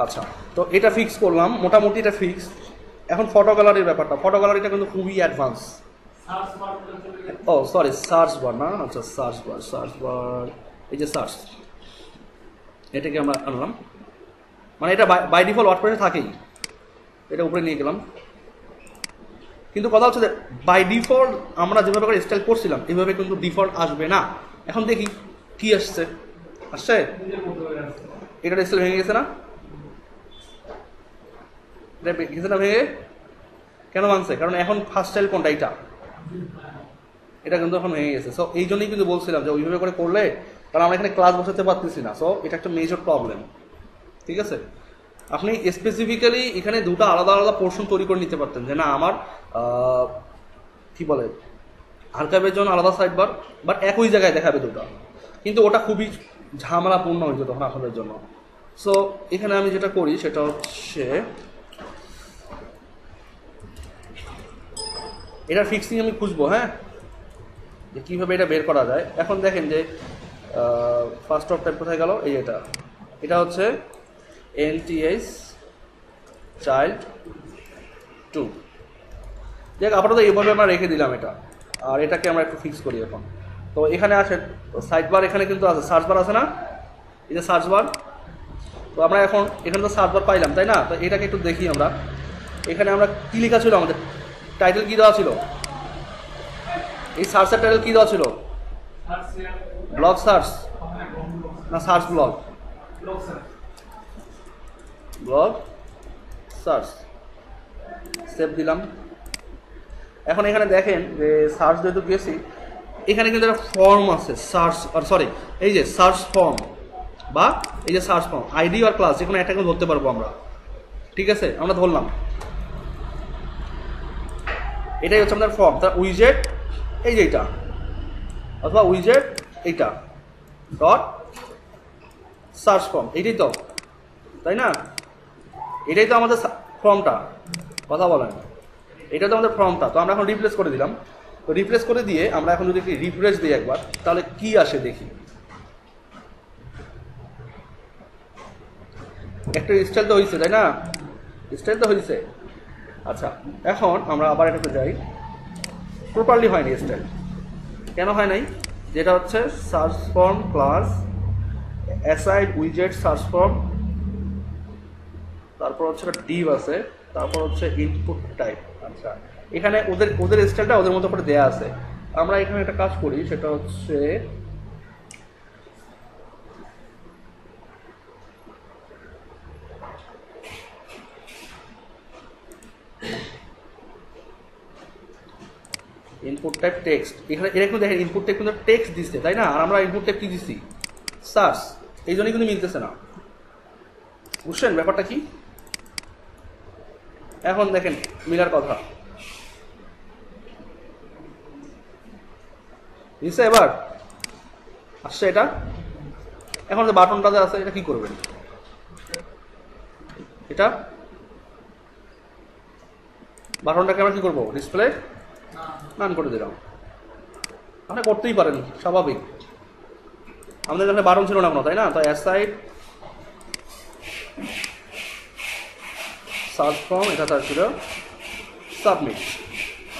আচ্ছা, তো এটা ফিক্স করলাম, মোটামুটি এটা ফিক্স। এখন ফটো গ্যালারির ব্যাপারটা, ফটো গ্যালারিটা কিন্তু খুবই অ্যাডভান্স। ও সরি, সার্চ বার না, আচ্ছা সার্চ বার, এই যে সার্চ, এটাকে আমরা আনলাম। মানে এটা বাই ডিফল্ট ওয়ার্ডপ্রেসে থাকেই, এটা উপরে নিয়ে গেলাম। কিন্তু কথা হচ্ছে যে বাই ডিফল্ট আমরা যেভাবে করে স্টাইল করছিলাম এইভাবে কিন্তু ডিফল্ট আসবে না। এখন দেখি কি আসছে। এটার স্টাইল ভেঙে গেছে না? এটা গেছে না ভেঙে? কেন ভাঙছে? কারণ এখন ফার্স্ট স্টাইল কোনটা, এটা কিন্তু এখন ভেঙে গেছে। সো এই জন্যই কিন্তু বলছিলাম যে ওইভাবে করে করলে, কারণ আমরা এখানে ক্লাস বসাতে পারতেছি না। সো এটা একটা মেজর প্রবলেম। ঠিক আছে, আপনি স্পেসিফিক্যালি এখানে দুটো আলাদা আলাদা পোর্শন তৈরি করে নিতে পারতেন, যে না আমার কি বলে আর্কাইভের জন্য আলাদা সাইড বার, বাট একই জায়গায় দেখাবে দুটো, কিন্তু ওটা খুবই ঝামেলাপূর্ণ হয়ে যেত তখন আপনাদের জন্য। সো এখানে আমি যেটা করি সেটা হচ্ছে এটার ফিক্সিং আমি খুঁজবো, হ্যাঁ, যে কীভাবে এটা বের করা যায়। এখন দেখেন যে ফার্স্ট অফ টাইপ কোথায় গেল, এই এটা হচ্ছে NTH চাইল্ড 2। দেখ আপাতত এইভাবে আমরা রেখে দিলাম এটা, আর এটাকে আমরা একটু ফিক্স করি এখন। তো এখানে আসে সাইড বার, এখানে কিন্তু আছে সার্চ বার, আছে না, এই যে সার্চ বার। তো আমরা এখন এখানে তো সার্চ বার পাইলাম, তাই না? তো এটাকে একটু দেখি আমরা। এখানে আমরা কী লেখা ছিল, আমাদের টাইটেল কী দেওয়া ছিল, এই সার্চের টাইটেল কী দেওয়া ছিল? ব্লগ সার্চ না search blog? Blog search. Save দিলাম। এখন এখানে দেখেন যে সার্চ যেহেতু গেছি, এখানে কিন্তু একটা ফর্ম আছে, সার্চ, সরি এই যে সার্চ ফর্ম, বা এই যে সার্চ ফর্ম, আইডি আর ক্লাস যে কোনো একটা কিন্তু ধরতে পারবো আমরা। ঠিক আছে, আমরা ধরলাম, এটাই হচ্ছে আমাদের ফর্ম। তার উইজেট এই যে এইটা, অথবা উইজেট এইটা ডট সার্চ ফর্ম, এইটাই তো, তাই না? এটাই তো আমাদের ফর্মটা, কথা বলেন, এটা তো আমাদের ফর্মটা। তো আমরা এখন রিপ্লেস করে দিলাম। তো রিপ্লেস করে দিয়ে আমরা এখন যদি রিফ্রেশ দিই একবার, তাহলে কি আসে দেখি। একটা স্টাইল তো হয়েছে, তাই না? স্টাইল তো হয়েছে। আচ্ছা, এখন আমরা আবার এটাতে যাই। প্রপারলি হয়নি স্টাইল, কেন হয় নাই? যেটা হচ্ছে সার্চ ফর্ম ক্লাস অ্যাসাইড উইজেট সার্চ ফর্ম, তারপর হচ্ছে ডিভ আছে, তারপর হচ্ছে ইনপুট টাইপ। আচ্ছা, এখানে ওদের স্টাইলটা ওদের মতো করে দেয়া আছে। আমরা এখানে একটা কাজ করি, সেটা হচ্ছে ইনপুট টাইপ টেক্সট। এখানে এটা কিন্তু দেখেন ইনপুট টাইপ কিন্তু টেক্সট দিচ্ছে, তাই না? আর আমরা ইনপুট টাইপ কি দিচ্ছি? সার্চ। এই জন্যই কিন্তু মিলতেছে না। বুঝছেন ব্যাপারটা কি? এখন দেখেন মিলার কথা দিচ্ছে, এবার আসছে এটা। এখন যে বাটনটা যে আছে, এটা কি করবেন? এটা বাটনটাকে আমরা কি করবো? ডিসপ্লে নান করে দিলাম। আপনি করতেই পারেন, স্বাভাবিক। আমাদের এখানে বাটন ছিল না কোনো, তাই না? তো অ্যাসাইড সার্চ ফর্ম, এটা তার ছিল সাবমিট।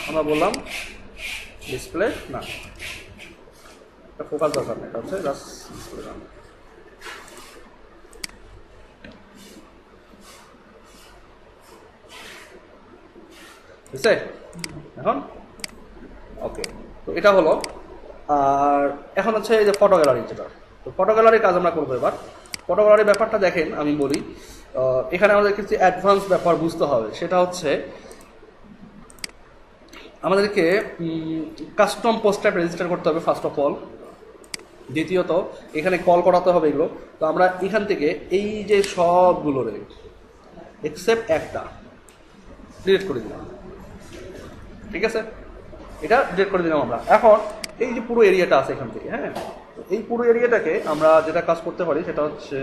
আমরা বললাম ডিসপ্লে না, এটা ফোকাস দরকার না, এটা হচ্ছে জাস্ট ডিসপ্লে নাম। বুঝছে এখন? ওকে। তো এটা হলো। আর এখন হচ্ছে এই যে ফটো গ্যালারি, যেটা তো ফটো গ্যালারির কাজ আমরা করবো এবার। ফটো গ্যালারির ব্যাপারটা দেখেন, আমি বলি এখানে আমাদের কিছু অ্যাডভান্স ব্যাপার বুঝতে হবে। সেটা হচ্ছে আমাদেরকে কাস্টম পোস্ট টাইপ রেজিস্টার করতে হবে ফার্স্ট অফ অল। দ্বিতীয়ত এখানে কল করাতে হবে এগুলো। তো আমরা এখান থেকে এই যে সবগুলোর এক্সেপ্ট একটা ডিলিট করে দিলাম, ঠিক আছে? এটা ডিলিট করে দিলাম আমরা। এখন এই যে পুরো এরিয়াটা আছে এখান থেকে, হ্যাঁ, এই পুরো এরিয়াটাকে আমরা যেটা কাজ করতে পারি সেটা হচ্ছে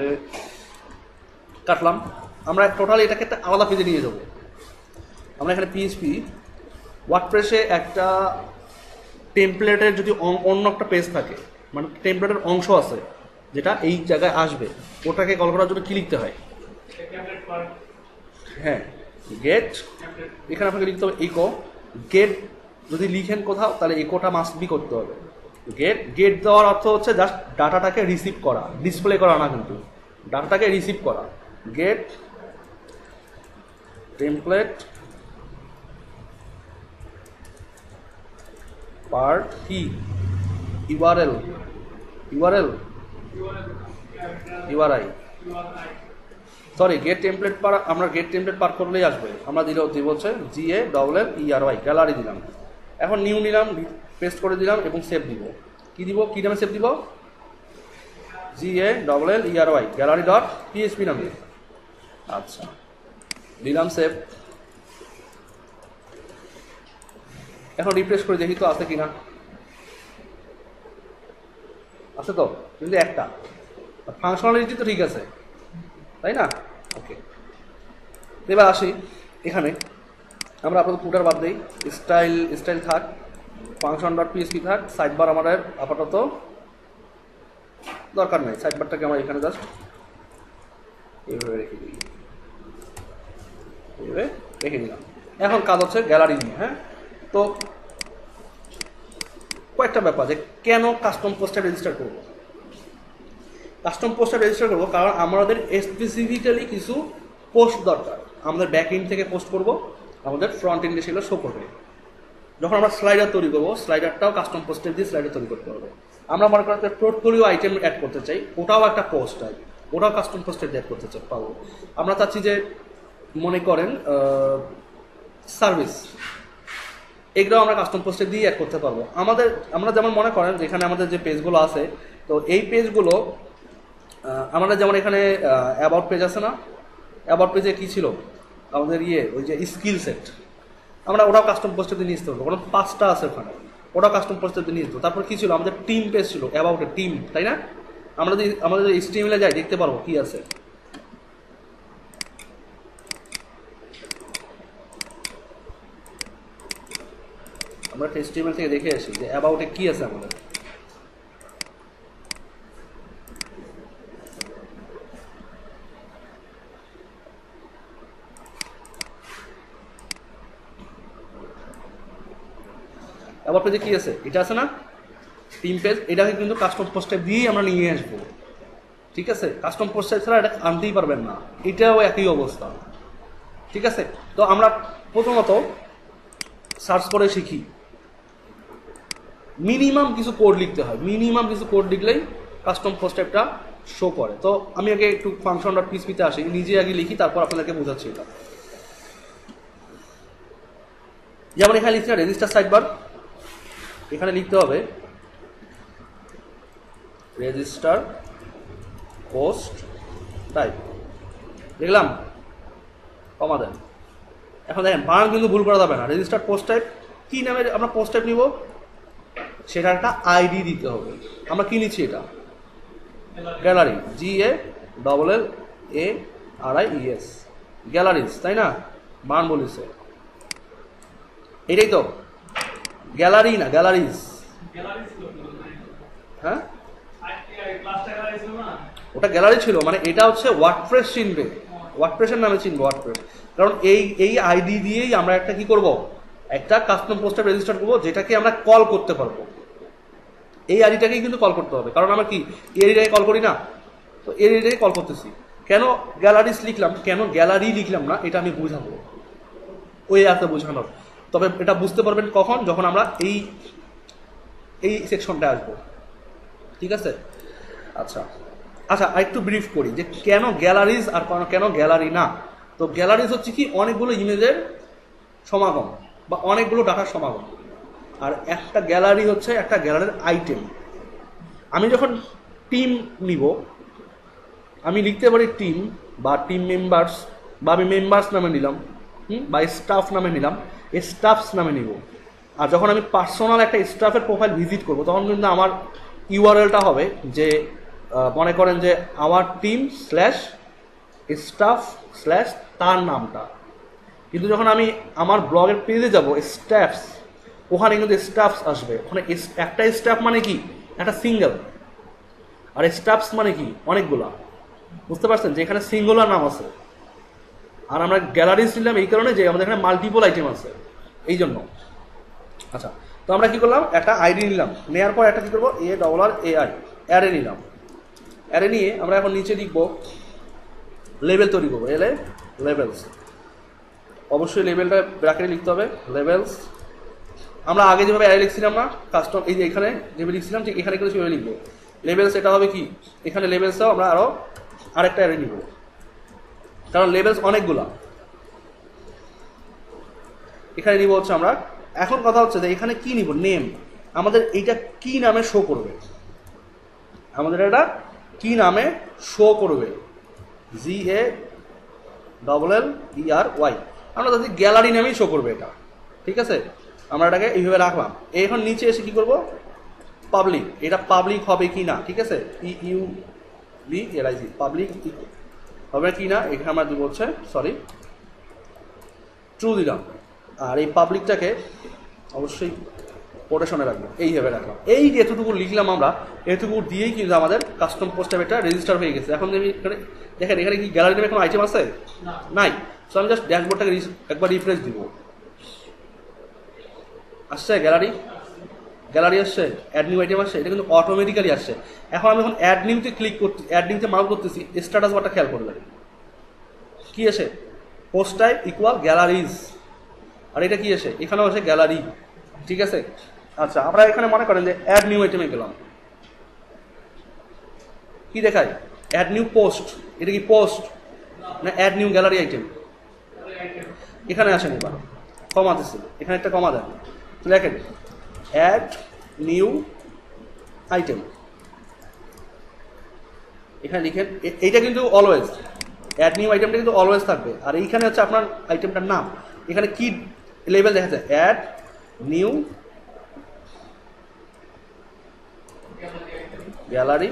কাটলাম। আমরা টোটাল এটাকে একটা আলাদা পেজে নিয়ে যাবো। আমরা এখানে পিএইচপি ওয়ার্ডপ্রেসে একটা টেমপ্লেটের যদি অন্য একটা পেজ থাকে, মানে টেমপ্লেটের অংশ আছে যেটা এই জায়গায় আসবে, ওটাকে কল করার জন্য কি লিখতে হয়? হ্যাঁ, গেট। এখানে আপনাকে লিখতে হবে ইকো গেট। যদি লিখেন কোথাও তাহলে ইকোটা মাস্ট বি করতে হবে। গেট গেট দেওয়ার অর্থ হচ্ছে জাস্ট ডাটাটাকে রিসিভ করা, ডিসপ্লে করা না, কিন্তু ডাটাটাকে রিসিভ করা। গেট টেমপ্লেট পার্ট কি URL URI sorry get template part. আমরা গেট টেমপ্লেট পার করলেই আসবে। আমরা দিব হচ্ছে GALLERY গ্যালারি দিলাম। এখন নিউ নিলাম, পেস্ট করে দিলাম এবং সেভ দিব। কি দিব, কি নামে সেভ দিব? GALLERY গ্যালারি ডট পিএইচপি নামে। আচ্ছা, দিলাম সেভ। এখন রিফ্রেশ করে দেখি তো আছে কিনা। আছে তো, কিন্তু একটা ফাংশনালিটি তো ঠিক আছে, তাই না? ওকে, এবার আসি এখানে। আমরা আপাতত ফুটার বাদ দিই, স্টাইল থাক, ফাংশন ডট পিএইচপি থাক, সাইড বার আমাদের আপাতত দরকার নেই। সাইড বারটাকে আমরা এখানে জাস্ট এইভাবে রেখে দিই, এইভাবে রেখে দিলাম। এখন কাজ হচ্ছে গ্যালারি নিয়ে। হ্যাঁ, তো কয়েকটা ব্যাপার যে কেন কাস্টম পোস্টার রেজিস্টার করব। কাস্টম পোস্টার রেজিস্টার করবো কারণ আমাদের স্পেসিফিক্যালি কিছু পোস্ট দরকার। আমাদের ব্যাক এন্ড থেকে পোস্ট করব, আমাদের ফ্রন্ট এন্ডে সেগুলো শো করবে। যখন আমরা স্লাইডার তৈরি করবো, স্লাইডারটাও কাস্টম পোস্টার দিয়ে স্লাইডার তৈরি করতে হবে। আমরা মনে করি পোর্টফোলিও আইটেম অ্যাড করতে চাই, ওটাও একটা পোস্ট টাইপ, ওটাও কাস্টম পোস্টার দিয়ে অ্যাড করতে চাই পাবো। আমরা চাচ্ছি যে মনে করেন সার্ভিস, এগুলো আমরা কাস্টম পোস্টে দিয়ে অ্যাড করতে পারবো। আমরা যেমন মনে করেন যেখানে আমাদের যে পেজগুলো আছে, তো এই পেজগুলো আমাদের যেমন এখানে অ্যাবাউট পেজ আছে না, অ্যাবাউট পেজে কী ছিল আমাদের ওই যে স্কিল সেট, আমরা ওটাও কাস্টম পোস্টে দিয়ে নিয়ে আসতে পারবো, কারণ 5টা আছে ওখানে, ওটাও কাস্টম পোস্টে দিয়ে নিয়ে আসতে। তারপর কী ছিল আমাদের টিম পেজ ছিল, অ্যাবাউটের টিম, তাই না? আমরা যদি আমাদের HTML-এ যাই দেখতে পারবো কী আছে। আমরা HTML থেকে দেখে আসি যে অ্যাবাউটে কি আছে আমাদের। অ্যাবাউট পেজে কি আছে, এটা আছে না টিম পেজ, এটাকে কিন্তু কাস্টম পোস্টে দিয়েই আমরা নিয়ে আসবো। ঠিক আছে, কাস্টম পোস্টার ছাড়া এটা আনতেই পারবেন না, এটাও একই অবস্থা। ঠিক আছে, তো আমরা প্রথমত সার্চ করে শিখি, মিনিমাম কিছু কোড লিখতে হয়, মিনিমাম কিছু কোড লিখলেই কাস্টম পোস্টারটা শো করে। তো আমি আগে একটু ফাংশন ডট পিএইচপিতে আসি, নিজে আগে লিখি, তারপর আপনাদেরকে বোঝাচ্ছি এটা। যেমন এখানে লিখছি না রেজিস্টার সাইড বার, এখানে লিখতে হবে রেজিস্টার পোস্ট টাইপ, দেখলাম কমা দেন। এখন দেখেন বানান কিন্তু ভুল করা যাবে না। রেজিস্টার পোস্ট টাইপ কি নামে আমরা পোস্ট টাইপ নিব, সেটা একটা আইডি দিতে হবে। আমরা কি নিচ্ছি, এটা গ্যালারি, GALLERIES গ্যালারিজ, তাই না? মান বলেছে এটাই তো, গ্যালারি না গ্যালারিজ। হ্যাঁ, ওটা গ্যালারি ছিল, মানে এটা হচ্ছে ওয়ার্ডপ্রেস চিনবে, ওয়ার্ডপ্রেসের নামে চিনবে ওয়ার্ডপ্রেস। কারণ এই আইডি দিয়েই আমরা একটা কি করব, একটা কাস্টম পোস্টার রেজিস্টার করবো, যেটাকে আমরা কল করতে পারবো। এই আইডিটাকেই কিন্তু কল করতে হবে, কারণ আমরা কি এরিটাকে কল করি না, তো এরিটাকে কল করতেছি। কেন গ্যালারিজ লিখলাম, কেন গ্যালারি লিখলাম না, এটা আমি বুঝাবো, ওই আছে বোঝানোর। তবে এটা বুঝতে পারবেন কখন, যখন আমরা এই এই সেকশনটা আসবো, ঠিক আছে? আচ্ছা আচ্ছা, আরেকটু ব্রিফ করি যে কেন গ্যালারিজ আর কেন গ্যালারি না। তো গ্যালারিজ হচ্ছে কি অনেকগুলো ইমেজের সমাগম বা অনেকগুলো ডাটার সমাগম, আর একটা গ্যালারি হচ্ছে একটা গ্যালারির আইটেম। আমি যখন টিম নিব, আমি লিখতে পারি টিম বা টিম মেম্বার্স, বা আমি মেম্বার্স নামে নিলাম, বা স্টাফ নামে নিলাম, স্টাফস নামে নিব। আর যখন আমি পার্সোনাল একটা স্টাফের প্রোফাইল ভিজিট করব, তখন কিন্তু আমার ইউআরএলটা হবে যে মনে করেন যে আমার টিম স্ল্যাশ স্টাফ স্ল্যাশ তার নামটা। কিন্তু যখন আমি আমার ব্লগের পেজে যাব স্টাফস, ওখানে কিন্তু স্টাফস আসবে। ওখানে একটা স্টাফ মানে কি একটা সিঙ্গেল, আর স্টাফস মানে কি অনেকগুলা। বুঝতে পারছেন যে এখানে সিঙ্গুলার নাম আছে। আর আমরা গ্যালারিজ নিলাম এই কারণে যে আমাদের এখানে মাল্টিপল আইটেম আছে, এই জন্য। আচ্ছা, তো আমরা কি করলাম, একটা আইডি নিলাম, নেওয়ার পর একটা কি করবো, ARRAI অ্যারে নিলাম। অ্যারে নিয়ে আমরা এখন নিচে লিখবো লেভেল তৈরি করবো, লেভেলস। অবশ্যই লেভেলটা ব্র্যাকেটে লিখতে হবে, লেভেলস। আমরা আগে যেভাবে অ্যারে লিখছিলাম না কাস্টম, এই যে এখানে যেভাবে লিখছিলাম ঠিক এখানে কিন্তু সেভাবে লিখবো লেভেলস। এটা হবে কি, এখানে লেভেলসটাও আমরা আরও আরেকটা অ্যারে নিব, কারণ লেভেলস অনেকগুলা। এখানে নিব হচ্ছে আমরা, এখন কথা হচ্ছে যে এখানে কি নিব, নেম। আমাদের এইটা কি নামে শো করবে, আমাদের এটা কি নামে শো করবে, GALLERY। আমরা যদি গ্যালারি নামেই শো করবে এটা, ঠিক আছে? আমরা এটাকে এইভাবে রাখলাম। এখন নিচে এসে কি করব, পাবলিক। এটা পাবলিক হবে কি না, ঠিক আছে? PUBLIC পাবলিক হবে কি না, এখানে আমরা দিব হচ্ছে সরি ট্রু দিলাম। আর এই পাবলিকটাকে অবশ্যই কোটেশনে রাখবো, এইভাবে রাখলাম। এই যে এতটুকু লিখলাম আমরা, এতটুকু দিয়েই কিন্তু আমাদের কাস্টম পোস্ট টাইপটা রেজিস্টার হয়ে গেছে। এখন আমি এখানে দেখেন, এখানে কি গ্যালারি নামে কোনো আইটেম আছে? নাই। সো আমি জাস্ট ড্যাশবোর্ডটাকে একবার রিফ্রেশ দিব, আসছে গ্যালারি আসছে, অ্যাড নিউ আইটেম আসছে, এটা কিন্তু অটোমেটিক্যালি আসছে। এখন আমি যখন অ্যাড নিউতে ক্লিক করছি, অ্যাড নিউতে মাউস করতেছি, স্ট্যাটাস বারটা খেয়াল করবেন কি আসে, পোস্ট টাইপ ইকুয়াল গ্যালারিজ। আর এটা কি আসে, এখানেও আসে গ্যালারি, ঠিক আছে? আচ্ছা, আমরা এখানে মনে করেন যে অ্যাড নিউ আইটেমে গেলাম, কি দেখায়, অ্যাড নিউ পোস্ট। এটা কি পোস্ট না অ্যাড নিউ গ্যালারি আইটেম? এখানে আসেন, এবার কমা দিচ্ছে, এখানে একটা কমা দেন, লেখেন অ্যাড নিউ আইটেম, এখানে লিখেন। এইটা কিন্তু অলওয়েজ অ্যাড নিউ আইটেমটা কিন্তু অলওয়েজ থাকবে। আর এইখানে হচ্ছে আপনার আইটেমটার নাম, এখানে কি লেভেল দেখা যায়, অ্যাড নিউ গ্যালারি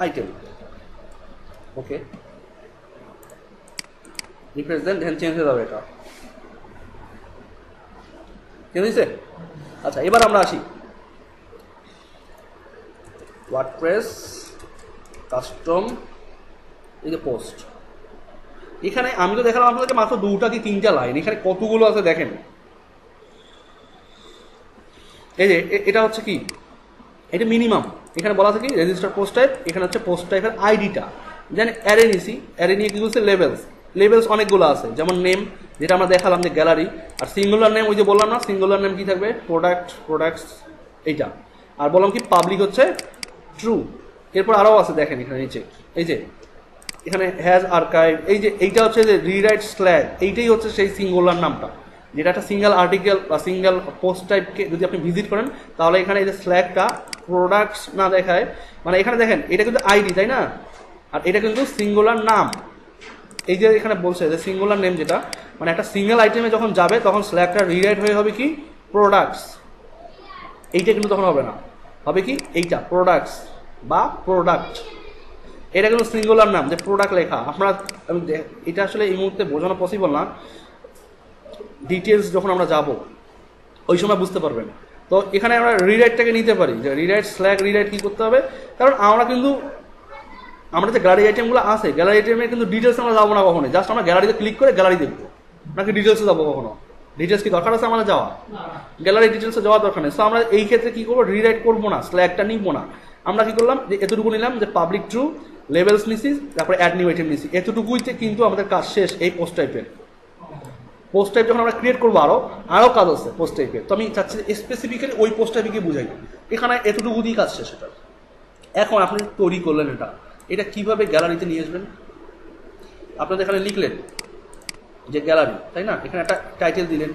আইটেম। ওকে, রিফ্রেশ দেন, চেঞ্জ হয়ে যাবে, এটা চেঞ্জ হয়েছে। আচ্ছা, এবার আমরা আসি ওয়ার্ডপ্রেস কাস্টম, এই যে পোস্ট। এখানে আমি তো দেখালাম আপনাদেরকে মাত্র 2টা কি 3টা লাইন, এখানে কতগুলো আছে দেখেন। এই যে এটা হচ্ছে কি, এটা মিনিমাম। এখানে বলা আছে কি রেজিস্টার পোস্ট টাইপ, এখানে হচ্ছে পোস্ট টাইপের আইডিটা। যেন অ্যারে নিছি, অ্যারে নিয়ে কি করছে, লেভেলস অনেকগুলো আছে, যেমন নেম যেটা আমরা দেখালাম যে গ্যালারি। আর সিঙ্গুলার নেম ওই যে বললাম না, সিঙ্গুলার নেম কি থাকবে, প্রোডাক্টস এইটা। আর বললাম কি পাবলিক হচ্ছে ট্রু। এরপর আরও আছে দেখেন এখানে নিচে, এই যে এখানে হ্যাজ আর্কাইভ, এই যে এইটা হচ্ছে যে রিরাইট স্ল্যাগ, এইটাই হচ্ছে সেই সিঙ্গুলার নামটা, যেটা একটা সিঙ্গেল আর্টিকেল বা সিঙ্গেল পোস্ট টাইপকে যদি আপনি ভিজিট করেন, তাহলে এখানে এই যে স্ল্যাগটা প্রোডাক্টস না দেখায়, মানে এখানে দেখেন এটা কিন্তু আইডি, তাই না? আর এটা কিন্তু সিঙ্গুলার নাম। এই যে এখানে বলছে যে সিঙ্গুলার নেম, যেটা মানে একটা সিঙ্গেল আইটেমে যখন যাবে তখন স্ল্যাগটা রিরাইট হয়ে হবে কি প্রোডাক্টস। এইটা কিন্তু তখন হবে না, হবে কি এইটা প্রোডাক্টস বা প্রোডাক্ট। এটা কিন্তু সিঙ্গুলার নাম, যে প্রোডাক্ট লেখা। আপনারা আমি এটা আসলে এই মুহূর্তে বোঝানো পসিবল না, ডিটেলস যখন আমরা যাব ওই সময় বুঝতে পারবেন। তো এখানে আমরা রিরাইটটাকে নিতে পারি, যে রিরাইট স্ল্যাগ রিরাইট কী করতে হবে, কারণ আমরা কিন্তু আমরা যে গ্যালারি আইটেমগুলো আছে, গ্যালারি আইটেমের কিন্তু ডিটেলস আমরা যাবো না কখনোই, জাস্ট আমরা গ্যালারিতে ক্লিক করে গ্যালারি দেখবো, নাকি ডিটেলসে যাবো কখনো? ডিটেলস কি দরকার আছে আমাদের যাওয়া? গ্যালারি ডিটেলসে যাওয়ার দরকার নেই। সো আমরা এই ক্ষেত্রে কি করবো, রিরাইট করবো না, স্ল্যাগটা নিব না। আমরা কি করলাম, যে এতটুকু নিলাম যে পাবলিক ট্রু, লেভেলস নিছি, তারপরে অ্যাড নিউ আইটেম নিছি, এতটুকুইতে কিন্তু আমাদের কাজ শেষ এই পোস্ট টাইপের। পোস্ট টাইপ যখন আমরা ক্রিয়েট করবো আরও কাজ আছে পোস্ট টাইপের, তো আমি চাচ্ছি স্পেসিফিক্যালি ওই পোস্ট টাইপকে বুঝাই, এখানে এতটুকু দিয়ে কাজ শেষ। সেটা এখন আপনি তৈরি করলেন, এটা কিভাবে গ্যালারিতে নিয়ে আসবেন? আপনাদের এখানে লিখলেন যে গ্যালারি, তাই না? এখানে একটা টাইটেল দিলেন,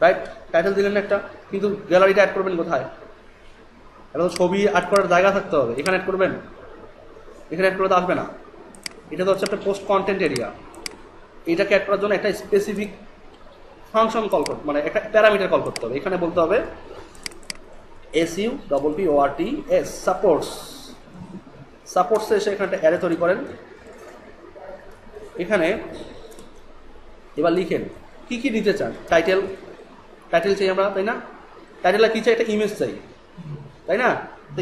রাইট? টাইটেল দিলেন একটা, কিন্তু গ্যালারিটা অ্যাড করবেন কোথায়? এটা তো ছবি অ্যাড করার জায়গা থাকতে হবে, এখানে অ্যাড করবেন? এখানে অ্যাড করে তো আসবে না। এটা তো হচ্ছে একটা পোস্ট কন্টেন্ট এরিয়া, এটাকে অ্যাড করার জন্য একটা স্পেসিফিক ফাংশন কল করতে, মানে একটা প্যারামিটার কল করতে হবে। এখানে বলতে হবে SUPPORTS সাপোর্টসে এসে এখানে একটা অ্যারে তৈরি করেন। এখানে এবার লিখেন কি কি দিতে চান। টাইটেল চাই আমরা, তাই না? টাইটেলটা কি চাই? একটা ইমেজ চাই, তাই না? তো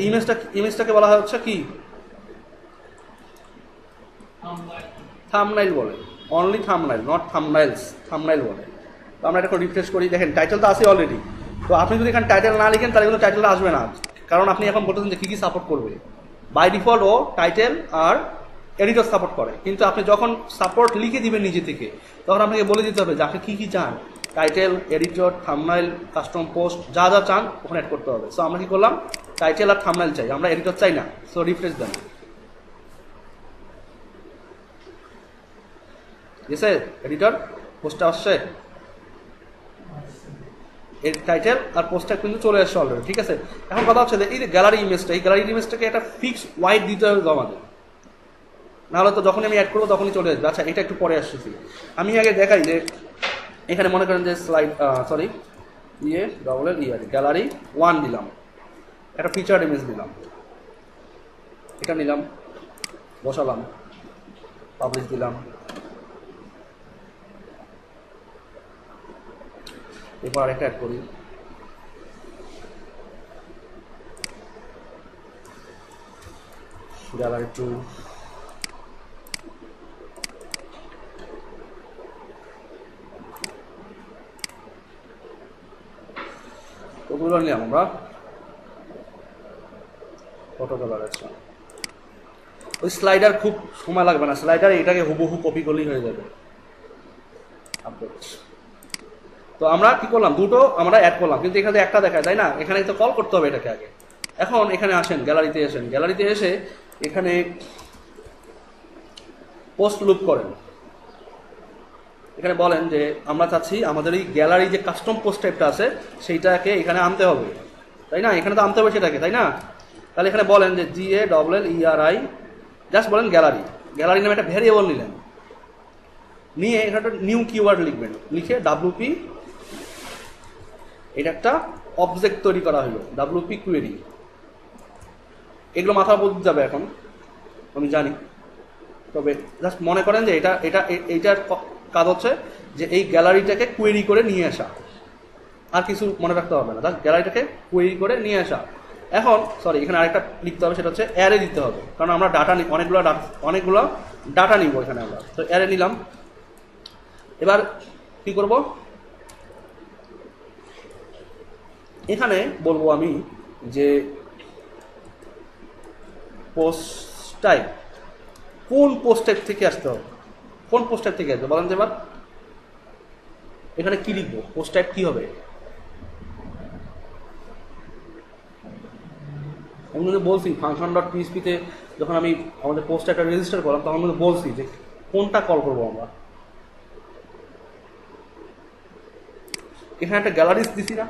ইমেজটাকে বলা হচ্ছে কি? থাম্বনেইল বলে, অনলি থাম্বনেইল, নট থাম্বনেইলস, থাম্বনেইল বলে। তো আমরা এটা রিফ্রেশ করি, দেখেন টাইটেল তো আছে অলরেডি। তো আপনি যদি এখানে টাইটেল না লিখেন তাহলে কিন্তু টাইটেলটা আসবে না, কারণ আপনি এখন বলতেছেন যে কী কী সাপোর্ট করবে। বাই ডিফল্ট ও টাইটেল আর এডিটর সাপোর্ট করে, কিন্তু আপনি যখন সাপোর্ট লিখে দিবেন নিজে থেকে, তখন আপনাকে বলে দিতে হবে যে আপনি কী কী চান। Title, editor, thumbnail, custom post, যা যা চান ওখানে অ্যাড করতে হবে। সো আমরা কী করলাম? টাইটেল আর থাম্বনেইল চাই, আমরা এডিটর চাই না। সো রিফ্রেশ দেন, গেছে এডিটর, পোস্টটা আসছে, এর টাইটেল আর পোস্টটা কিন্তু চলে আসছে অলরেডি, ঠিক আছে? এখন কথা হচ্ছে যে এই যে গ্যালারি ইমেজটা, এই গ্যালারি ইমেজটাকে একটা ফিক্স ওয়াইড দিতে হবে আমাদের, নাহলে তো যখনই আমি অ্যাড করবো তখনই চলে আসবে। আচ্ছা, এটা একটু পরে আসতেছি, আমি আগে দেখাই যে এখানে মনে করেন যে স্লাইড গ্যালারি 1 দিলাম, একটা ফিচার ইমেজ দিলাম, এটা নিলাম, বসালাম, পাবলিশ দিলাম, এরপর আরেকটা অ্যাড করি, গ্যালারি 2, ওগুলো নিলাম আমরা, ফটো কালার। আচ্ছা, ওই স্লাইডার খুব সময় লাগবে না, স্লাইডার এটাকে হুবহু কপি করলেই হয়ে যাবে। আপডেট। তো আমরা কি করলাম? দুটো আমরা অ্যাড করলাম, কিন্তু এখানে একটা দেখায়, তাই না? এখানে তো কল করতে হবে এটাকে আগে। এখন এখানে আসেন, গ্যালারিতে আসেন, গ্যালারিতে এসে এখানে পোস্ট লুপ করেন। এখানে বলেন যে আমরা চাচ্ছি আমাদের এই গ্যালারি যে কাস্টম পোস্ট টাইপটা আছে সেইটাকে এখানে আনতে হবে, তাই না? এখানে তো আনতে হবে সেটাকে, তাই না? তাহলে এখানে বলেন যে GALLERI, জাস্ট বলেন গ্যালারি, গ্যালারি নামে একটা ভ্যারিয়েবল নিলেন, নিয়ে এখানে একটা নিউ কিওয়ার্ড লিখবেন, লিখে WP, এটা একটা অবজেক্ট তৈরি করা হলো, WP কোয়েরি। এগুলো মাথার মধ্যে যাবে এখন, আমি জানি, তবে জাস্ট মনে করেন যে এইটার কাজ হচ্ছে যে এই গ্যালারিটাকে কোয়েরি করে নিয়ে আসা, আর কিছু মনে রাখতে হবে না, জাস্ট গ্যালারিটাকে কোয়েরি করে নিয়ে আসা। এখন এখানে আরেকটা লিখতে হবে, সেটা হচ্ছে অ্যারে দিতে হবে, কারণ আমরা ডাটা অনেকগুলো ডাটা নিব এখানে আমরা। তো অ্যারে নিলাম, এবার কি করব? এখানে বলবো আমি যে পোস্ট টাইপ, কোন পোস্ট টাইপ থেকে আসতে হবে, কোন পোস্ট টাইপ থেকে আসবে বলেন তো এবার। এখানে কি লিখবো? পোস্ট টাইপ কি হবে? আমি কিন্তু বলছি function.php-তে যখন আমি আমাদের পোস্ট টাইপটা রেজিস্টার করলাম তখন কিন্তু বলছি যে কোনটা কল করবো আমরা। এখানে একটা গ্যালারিজ দিছি না,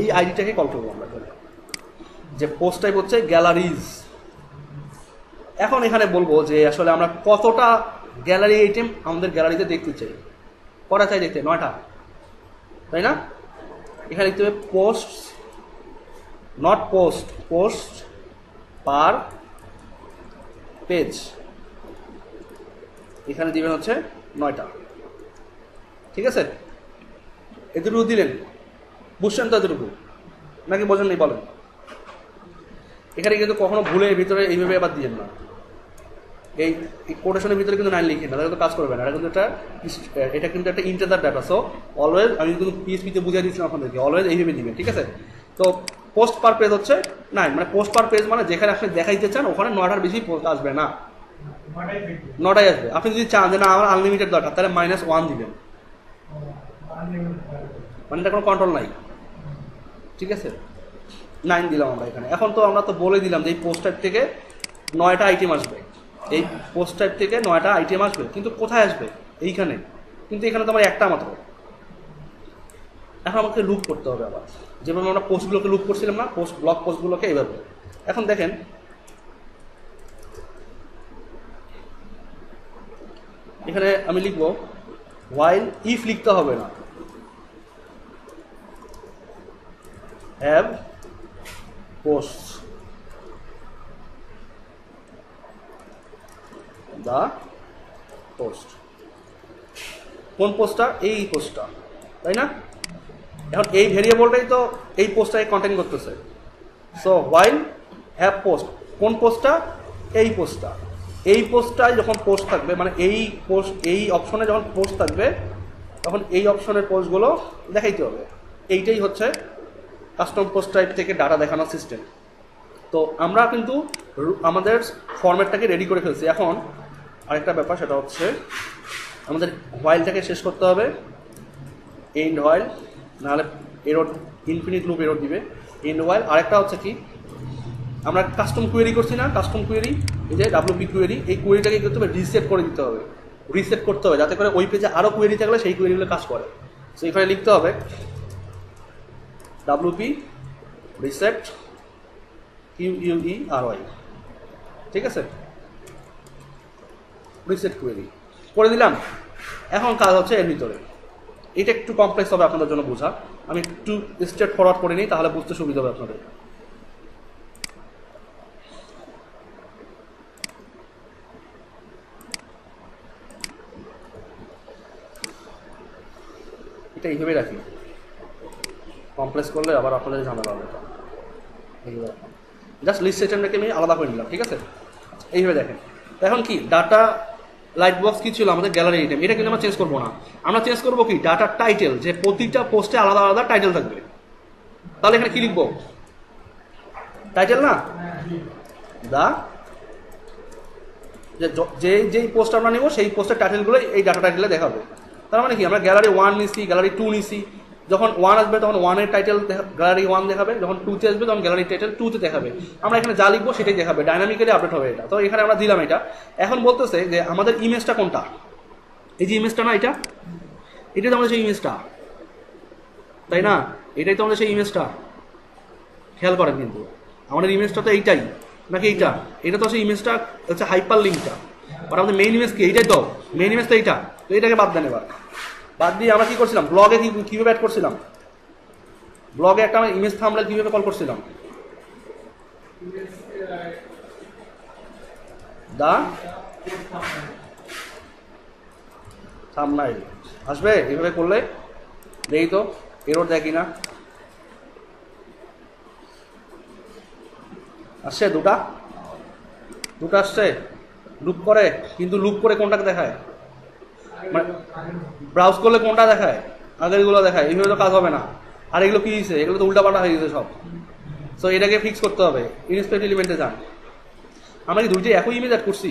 এই আইডিটাকে কল করবো আমরা, যে পোস্ট টাইপ হচ্ছে গ্যালারিজ। এখন এখানে বলবো যে আসলে আমরা কতটা গ্যালারি আইটেম আমাদের গ্যালারিতে দেখতে চাই, কটা চাই দেখতে? 9টা, তাই না? এখানে লিখতে হবে post, not post, post per page, এখানে দিবেন হচ্ছে 9টা, ঠিক আছে? এতটুকু দিলেন, বুঝছেন তো এতটুকু নাকি বোঝেন নেই বলেন? এখানে কিন্তু কখনো ভুলে ভিতরে এইভাবে আবার দিয়েন না, এই কোটেশনের ভিতরে কিন্তু 9 লিখেন না, তাহলে তো কাজ করবে না। এটা কিন্তু একটা ইন্টিজার ডাটা। সো অলওয়েজ, আমি কিন্তু PHP-তে বুঝিয়ে দিচ্ছিলাম আপনাদেরকে, অলওয়েজ এইভাবে দিবেন, ঠিক আছে? তো পোস্ট পার পেজ হচ্ছে 9, মানে পোস্ট পার পেজ মানে যেখানে আপনি দেখাইতে চান ওখানে 9টার বেশি পোস্ট আসবে না, 9টাই আসবে। আপনি যদি চান যে না আমার আনলিমিটেড দরকার, তাহলে -1 দিবেন, মানে এটা কোনো কন্ট্রোল নাই, ঠিক আছে। 9 দিলাম আমরা এখানে। এখন তো আমরা তো বলে দিলাম যে এই পোস্ট টাইপ থেকে 9টা আইটেম আসবে, এই পোস্ট টাইপ থেকে 9টা আইটেম আসবে, কিন্তু কোথায় আসবে? এইখানে। কিন্তু এখানে তো আমার একটা মাত্র। এখন আমাকে লুপ করতে হবে আবার, যেভাবে আমরা পোস্টগুলোকে লুপ করছিলাম না, ব্লক পোস্টগুলোকে এইভাবে। এখন দেখেন এখানে আমি লিখব while if লিখতে হবে না, have posts the post। কোন পোস্টটা? এই পোস্টটা, তাই না? এখন এই ভেরিয়েবলটাই তো এই পোস্টটাকে কন্টেইন করতেছে। সো while have post, কোন পোস্টটা? এই পোস্টটা। এই পোস্টটায় যখন পোস্ট থাকবে, মানে এই অপশনে যখন পোস্ট থাকবে, তখন এই অপশনের পোস্টগুলো দেখাইতে হবে। এইটাই হচ্ছে কাস্টম পোস্ট টাইপ থেকে ডাটা দেখানোর সিস্টেম। তো আমরা কিন্তু আমাদের ফরম্যাটটাকে রেডি করে ফেলছি। এখন আরেকটা ব্যাপার, সেটা হচ্ছে আমাদের হোয়াইলটাকে শেষ করতে হবে, এন্ড হোয়াইল, নাহলে এরর, ইনফিনিট লুপ এরর দিবে। End while. আরেকটা হচ্ছে কি, আমরা কাস্টম কোয়েরি করছি না, কাস্টম কোয়েরি, এই যে ডাব্লিউপি কোয়েরি, এই কোয়েরিটাকে করতে হবে রিসেট করে দিতে হবে, রিসেট করতে হবে, যাতে করে ওই পেজে আরও কোয়েরি থাকলে সেই কোয়েরিগুলো কাজ করে। সো এখানে লিখতে হবে ডাব্লিউপি রিসেট QUERY, ঠিক আছে, রিসেট কোয়েরি করে দিলাম। এখন কাজ হচ্ছে এর ভিতরে, এটা একটু কমপ্লেক্স হবে আপনাদের জন্য বোঝা, আমি একটু স্ট্রেট ফরওয়ার্ড করে নিই, তাহলে বুঝতে সুবিধা হবে আপনাদের। এটা এইভাবে রাখি, কমপ্লেক্স করলে আবার আপনাদের ঝামেলা হবে। জাস্ট লিস্ট সিস্টেমটাকে আমি আলাদা করে নিলাম, ঠিক আছে। এইভাবে দেখেন, এখন কি ডাটা লাইট বক্স কি ছিল আমাদের গ্যালারি আইটেম, এটা কিন্তু আমরা চেঞ্জ করবো না। আমরা চেঞ্জ করবো কি ডাটার টাইটেল, যে প্রতিটা পোস্টে আলাদা আলাদা টাইটেল থাকবে। তাহলে এখানে কি লিখবো? টাইটেল না, দা, যেই পোস্ট আমরা নিব সেই পোস্টের টাইটেলগুলো এই ডাটা টাইটেলে দেখাবে। তার মানে কি, আমরা গ্যালারি 1 নিছি, গ্যালারি 2 নিছি, যখন 1 আসবে তখন 1-এর টাইটেল গ্যালারি 1 দেখাবে, যখন 2-তে আসবে তখন গ্যালারি টাইটেল 2-তে দেখাবে। আমরা এখানে যা লিখবো সেটাই দেখাবে, ডাইনামিক্যালি আপডেট হবে এটা। তো এখানে আমরা দিলাম এটা। এখন বলতেছে যে আমাদের ইমেজটা কোনটা, এই যে ইমেজটা না, এটাই তো আমাদের সেই ইমেজটা, তাই না? এটাই তো আমাদের সেই ইমেজটা, খেয়াল করেন। কিন্তু আমাদের ইমেজটা তো এইটাই নাকি এইটা? এটা তো সেই ইমেজটা হচ্ছে হাইপার লিঙ্কটা, আর আমাদের মেইন ইমেজ কি? এইটাই তো মেইন ইমেজ, তো এইটা। তো এটাকে বাদ দেন। এবার বাদ দিয়ে আমরা কি করছিলাম, ব্লগে কিভাবে অ্যাড করছিলাম, ব্লগে একটা ইমেজ থাম্বনেল কিভাবে কল করছিলাম, দা থাম্বনেল আসবে। এইভাবে করলে দেখি তো এরর দেয় কিনা। আসছে দুটা আসছে, লুপ করে, কিন্তু লুপ করে কোনটাকে দেখায়, মানে ব্রাউজ করলে কোনটা দেখায়, আগেরগুলো দেখায়। এইভাবে তো কাজ হবে না। আর এগুলো কি হয়েছে? এগুলো তো উল্টাপাল্টা হয়ে গেছে সব। সো এটাকে ফিক্স করতে হবে। ইনস্পেক্ট এলিমেন্টে যান। আমরা কি দুইটাই একই ইমেজ অ্যাড করছি?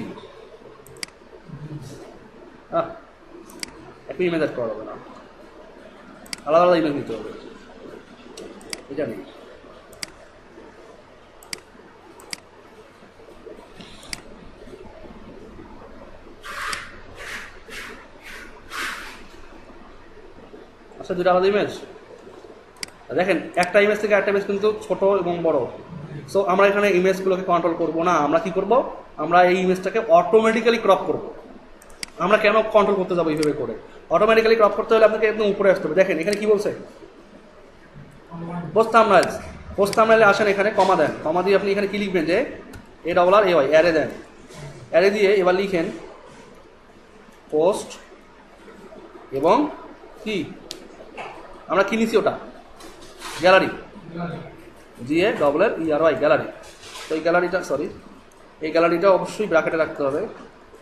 একই ইমেজ অ্যাড করা হবে না, আলাদা আলাদা ইমেজ নিতে হবে। এটা নেই। আচ্ছা, দুটো আলাদা ইমেজ। দেখেন, একটা ইমেজ থেকে একটা ইমেজ কিন্তু ছোট এবং বড়। সো আমরা এখানে ইমেজগুলোকে কন্ট্রোল করব না। আমরা কি করব, আমরা এই ইমেজটাকে অটোমেটিক্যালি ক্রপ করব। আমরা কেন কন্ট্রোল করতে যাবো এইভাবে করে? অটোমেটিক্যালি ক্রপ করতে হলে আপনাকে একদম উপরে আসতে হবে। দেখেন এখানে কি বলছে, পোস্ট থাম্বনেল। পোস্ট থাম্বনেলে আসেন, এখানে কমা দেন। কমা দিয়ে আপনি এখানে কি লিখবেন, যে ARRAY, অ্যারে দেন। অ্যারে দিয়ে এবার লিখেন পোস্ট এবং কি আমরা কি নিছি, ওটা গ্যালারি, GALLERY, গ্যালারি। তো এই গ্যালারিটা, এই গ্যালারিটা অবশ্যই ব্র্যাকেটে রাখতে হবে,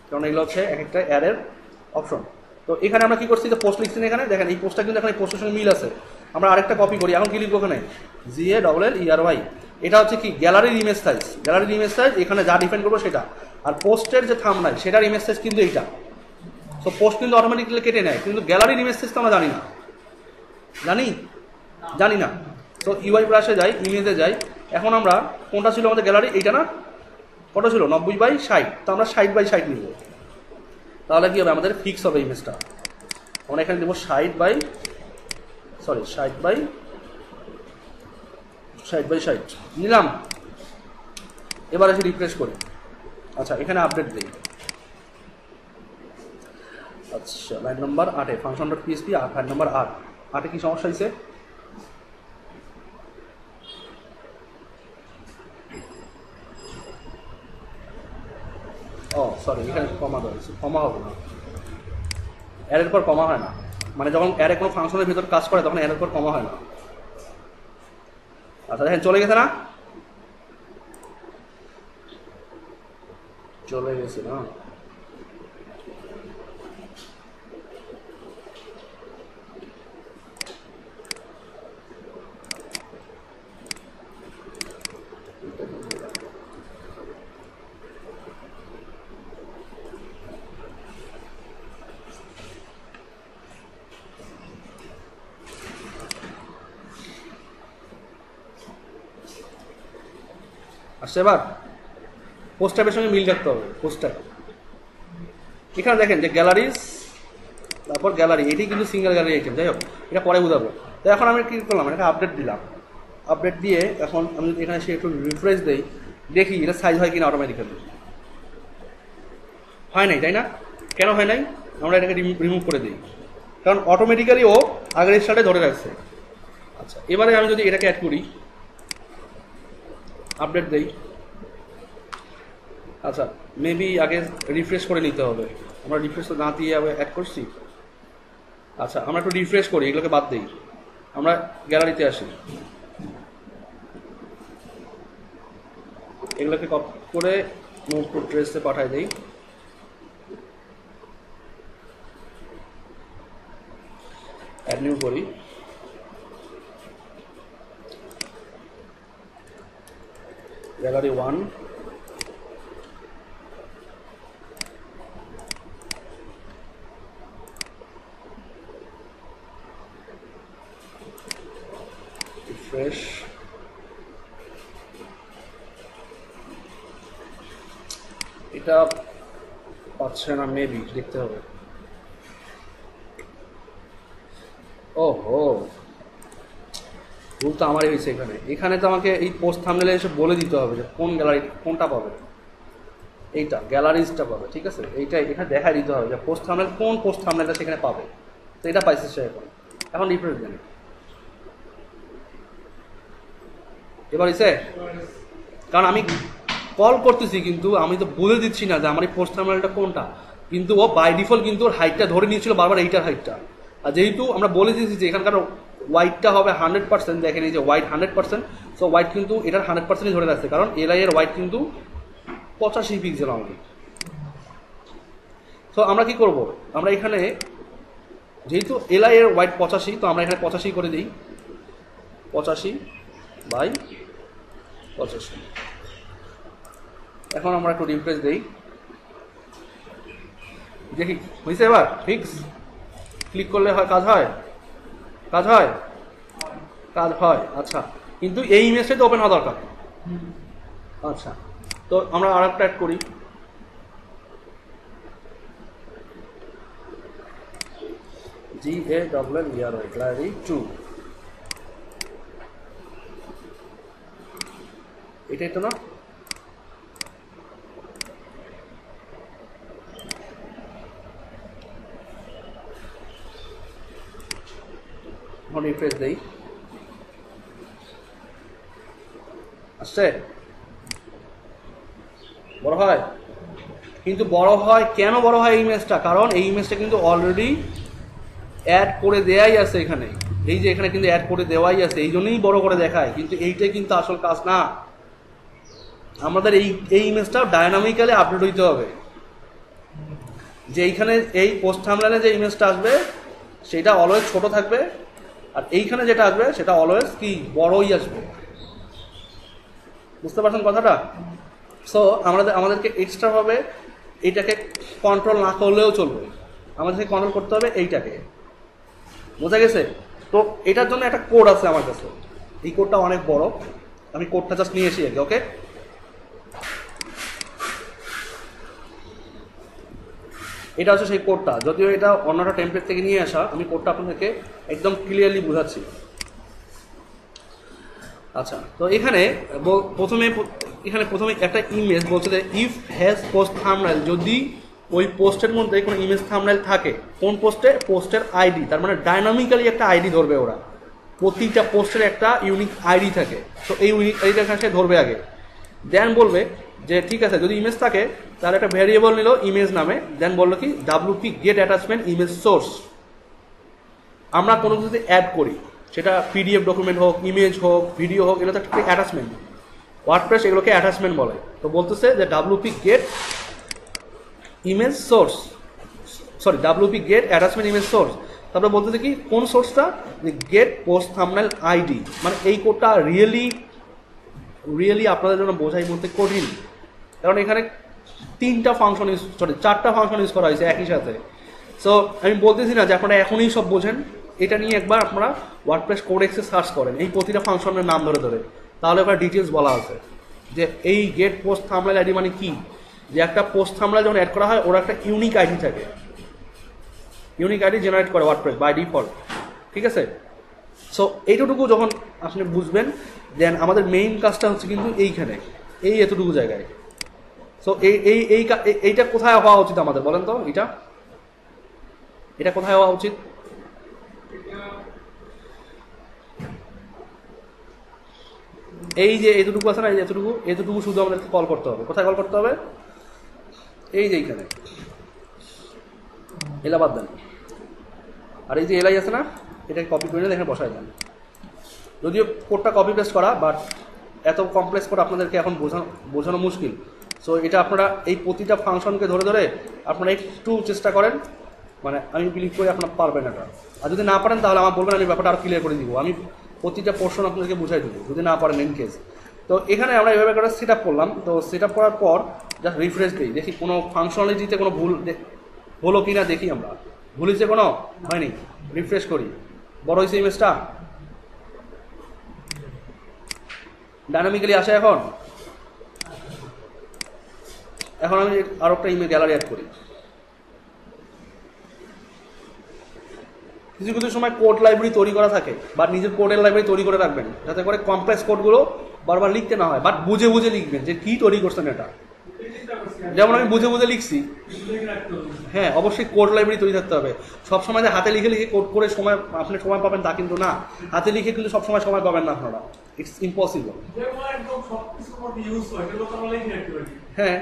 কারণ এগুলো হচ্ছে এক একটা অ্যারের অপশন। তো এখানে আমরা কি করছি, যে পোস্ট লিখছি এখানে। দেখেন এই পোস্টটা কিন্তু এখানে পোস্টের সঙ্গে মিল আছে। আমরা আরেকটা কপি করি। এখন কি লিখবো এখানে, GALLERY। এটা হচ্ছে কি গ্যালারির ইমেজ সাইজ। গ্যালারির ইমেজ সাইজ এখানে যা ডিফাইন করবো সেটা। আর পোস্টের যে থাম্বনেল সেটার ইমেজ সাইজ কিন্তু এইটা। সো পোস্ট কিন্তু অটোমেটিক্যালি কেটে নেয়, কিন্তু গ্যালারির ইমেজ সাইজ তো আমরা জানি না। জানি না। তো ইউআই ব্রাশে যাই, ইমেজে যাই। এখন আমরা কোনটা ছিল আমাদের গ্যালারি, এইটা না, কত ছিল 90/60, তো আমরা 60/60 নিব। তাহলে কি হবে, আমাদের ফিক্স হবে ইমেজটা। আমরা এখানে দেবো 60/60 নিলাম। এবার এসে রিফ্রেশ করি। আচ্ছা, এখানে আপডেট দিই। আচ্ছা, line number 8 function.php, line number 8 কি সমস্যা হয়েছে? ও সরি, এখানে কমা দেওয়া হয়েছে, কমা হবে না, অ্যারের পর কমা হয় না। মানে যখন অ্যারে কোনো ফাংশনের ভিতর কাজ করে তখন অ্যারের পর কমা হয় না। আচ্ছা দেখেন চলে গেছে না, চলে গেছে না। আসছে এবার পোস্ট ট্যাবের সঙ্গে মিল রাখতে হবে। পোস্ট ট্যাব এখানে দেখেন যে গ্যালারিজ, তারপর গ্যালারি, এটি কিন্তু সিঙ্গেল গ্যালারি আইটেম। যাই হোক, এটা পরে বুঝাবো। তো এখন আমি কী করলাম, এটা আপডেট দিলাম। আপডেট দিয়ে এখন আমি যদি এখানে সে একটু রিফ্রেশ দিই, দেখি এটা সাইজ হয় কিনা অটোমেটিক্যালি। হয় নাই, তাই না? কেন হয় নাই? আমরা এটাকে রিমুভ করে দিই, কারণ অটোমেটিক্যালি ও আগের স্টার্টে ধরে রাখছে। আচ্ছা, এবারে আমি যদি এটাকে অ্যাড করি, আপডেট দেই। আচ্ছা, মেবি আগে রিফ্রেশ করে নিতে হবে। আমরা রিফ্রেশ না দিয়ে অ্যাড করছি। আচ্ছা, আমরা একটু রিফ্রেশ করি, এগুলোকে বাদ দিই। আমরা গ্যালারিতে আসি, এগুলোকে কপি করে মুভ টু ট্রেসে পাঠাই দেই। অ্যাড নিউ করি। Gallery 1, refresh. এটা পাচ্ছে না, মেবি দেখতে হবে। ওহো, ভুল তো আমারই হয়েছে। এখানে তো আমাকে এই পোস্ট থাম্বনেলে এসে বলে দিতে হবে যে কোন গ্যালারি কোনটা পাবে। এইটা গ্যালারিজটা পাবে, ঠিক আছে? এইটা এখানে দেখাই দিতে হবে যে পোস্ট থাম্বনেল কোন পোস্ট থাম্বনেলটা সেখানে পাবে। তো এটা পাইছে সে। এখন রিফ্রেশ দেন। এবার হয়েছে, কারণ আমি কল করতেছি কিন্তু আমি তো বলে দিচ্ছি না যে আমার এই পোস্ট থাম্বনেলটা কোনটা, কিন্তু ও বাই ডিফল্ট কিন্তু ওর হাইটটা ধরে নিয়েছিল বারবার, এইটার হাইটটা। আর যেহেতু আমরা বলে দিয়েছি যে এখানকার ওয়াইটটা হবে 100%, দেখেন এই যে ওয়াইট 100%, সো ওয়াইট কিন্তু এটার 100%ই ধরে রাখছে, কারণ এলআই এর ওয়াইট কিন্তু 85 পিক্সেল অনলি। সো আমরা কি করব, আমরা এখানে যেহেতু এলআই এর ওয়াইট 85, তো আমরা এখানে 85 করে দিই। 85/85। এখন আমরা একটু রিফ্রেশ দিই, দেখি হয়েছে। এবার ফিক্স ক্লিক করলে হয়, কাজ হয়, কাজ হয়, কাজ হয়। আচ্ছা, কিন্তু এই ইমেজটাই তো ওপেন হওয়া দরকার। আচ্ছা, তো আমরা আর একটা অ্যাড করি। GALLERY গ্যালারি 2, এটাই তো না? এখন রিফ্রেশ দেই, আসছে। বড় হয়, কিন্তু বড় হয় কেন? বড় হয় এই ইমেজটা, কারণ এই ইমেজটা কিন্তু অলরেডি অ্যাড করে দেওয়াই আছে এখানে। এই যে এখানে কিন্তু অ্যাড করে দেওয়াই আছে, এই জন্যই বড় করে দেখায়, কিন্তু এইটাই কিন্তু আসল কাজ না। আমাদের এই ইমেজটা ডায়নামিক্যালি আপডেট হইতে হবে। যে এইখানে এই পোস্ট থাম্বনেলে যে ইমেজটা আসবে সেটা অলওয়েজ ছোট থাকবে, আর এইখানে যেটা আসবে সেটা অলওয়েজ কি বড়ই আসবে। বুঝতে পারছেন কথাটা? সো আমাদেরকে এক্সট্রাভাবে এইটাকে কন্ট্রোল না করলেও চলবে, আমাদেরকে কন্ট্রোল করতে হবে এইটাকে। বোঝা গেছে? তো এটার জন্য একটা কোড আছে আমার কাছে, এই কোডটা অনেক বড়, আমি কোডটা জাস্ট নিয়ে এসি আগে। ওকে, এটা হচ্ছে সেই কোডটা, যদিও এটা অন্যটা টেমপ্লেট থেকে নিয়ে আসা, আমি কোডটা আপনাদেরকে একদম ক্লিয়ারলি বোঝাচ্ছি। আচ্ছা, তো এখানে প্রথমে একটা ইমেজ বলছে যে ইফ হ্যাজ পোস্ট থাম্বনেল, যদি ওই পোস্টের মধ্যে কোনো ইমেজ থাম্বনেল থাকে, কোন পোস্টের আইডি, তার মানে ডাইনামিক্যালি একটা আইডি ধরবে ওরা, প্রতিটা পোস্টের একটা ইউনিক আইডি থাকে, তো এই ইউনিক আইডিটা সে ধরবে আগে। দেন বলবে যে ঠিক আছে, যদি ইমেজ থাকে তাহলে একটা ভ্যারিয়েবল নিল ইমেজ নামে, দেন বললো কি WP get attachment image source. আমরা কোনো কিছু যদি অ্যাড করি, সেটা PDF ডকুমেন্ট হোক, ইমেজ হোক, ভিডিও হোক, এগুলো তো একটা অ্যাটাচমেন্ট, ওয়ার্ডপ্রেস এগুলোকে অ্যাটাচমেন্ট বলে। তো বলতেছে যে WP get image source, sorry WP get attachment image source. তারপরে বলতেছে কি কোন সোর্সটা, গেট পোস্ট থাম্বনেল আইডি। মানে এই কোডটা রিয়েলি আপনাদের জন্য বোঝাই বলতে কঠিন, কারণ এখানে চারটা ফাংশন ইউজ করা হয়েছে একই সাথে। সো আমি বলতেছি না যে আপনারা এখনই সব বোঝেন, এটা নিয়ে একবার আপনারা ওয়ার্ডপ্রেস কোডেক্সে সার্চ করেন এই প্রতিটা ফাংশনের নাম ধরে ধরে, তাহলে ওখানে ডিটেলস বলা আছে যে এই গেট পোস্ট থাম্বনেল আইডি মানে কি, যে একটা পোস্ট থাম্বনেল যখন অ্যাড করা হয় ওরা একটা ইউনিক আইডি থাকে, ইউনিক আইডি জেনারেট করে ওয়ার্ডপ্রেস বাই ডিফল্ট, ঠিক আছে। সো এইটুকু যখন আপনি বুঝবেন, দেন আমাদের মেইন কাজটা হচ্ছে কিন্তু এইখানে, এতটুকু জায়গায়। সো এইটা কোথায় হওয়া উচিত আমাদের বলেন তো, এটা কোথায় হওয়া উচিত? এই যে এতটুকু আছে না, এই এতটুকু শুধু আমাদেরকে কল করতে হবে। কোথায় কল করতে হবে? এই যে এইখানে এলা বাদ দেন, আর এই যে এলাই আছে না, এটাকে কপি করে এখানে বসায় দেন। যদিও কোডটা কপি পেস্ট করা, বাট এত কমপ্লেক্স কোড আপনাদেরকে এখন বোঝানো মুশকিল। সো এটা আপনারা এই প্রতিটা ফাংশনকে ধরে ধরে আপনারা একটু চেষ্টা করেন, মানে আমি বিলিভ করি আপনারা পারবেন এটা। আর যদি না পারেন তাহলে আমার বলবেন, আমি ব্যাপারটা আরও ক্লিয়ার করে দিব, আমি প্রতিটা পোর্শন আপনাদেরকে বুঝাই দেবো যদি না পারেন ইন কেস। তো এখানে আমরা এভাবে করে সেট আপ করলাম। তো সেট আপ করার পর জাস্ট রিফ্রেশ দিই, দেখি কোনো ফাংশনালিটিতে কোনো ভুল হলো কি না দেখি। আমরা ভুল হয়েছে কোনো হয়নি, রিফ্রেশ করি, বড় হয়েছে ইমেজটা, ডাইনামিক্যালি আসে। এখন আমি আরো একটা ইমেজ গ্যালারি অ্যাড করি। কিছু কিছু সময় কোড লাইব্রেরি তৈরি করা থাকে, বা নিজের কোডের লাইব্রেরি তৈরি করে রাখবেন, যাতে করে কমপ্লেক্স কোডগুলো বারবার লিখতে না হয়, বাট বুঝে বুঝে লিখবেন যে কি তৈরি করছেন এটা। যেমন আমি বুঝে বুঝে লিখছি, হ্যাঁ অবশ্যই কোড লাইব্রেরি তৈরি থাকতে হবে। সবসময় যে হাতে লিখে লিখে কোড করে আপনি সময় পাবেন তা কিন্তু না, হাতে লিখে কিন্তু সবসময় সময় পাবেন না আপনারা, ইটস ইম্পসিবল। হ্যাঁ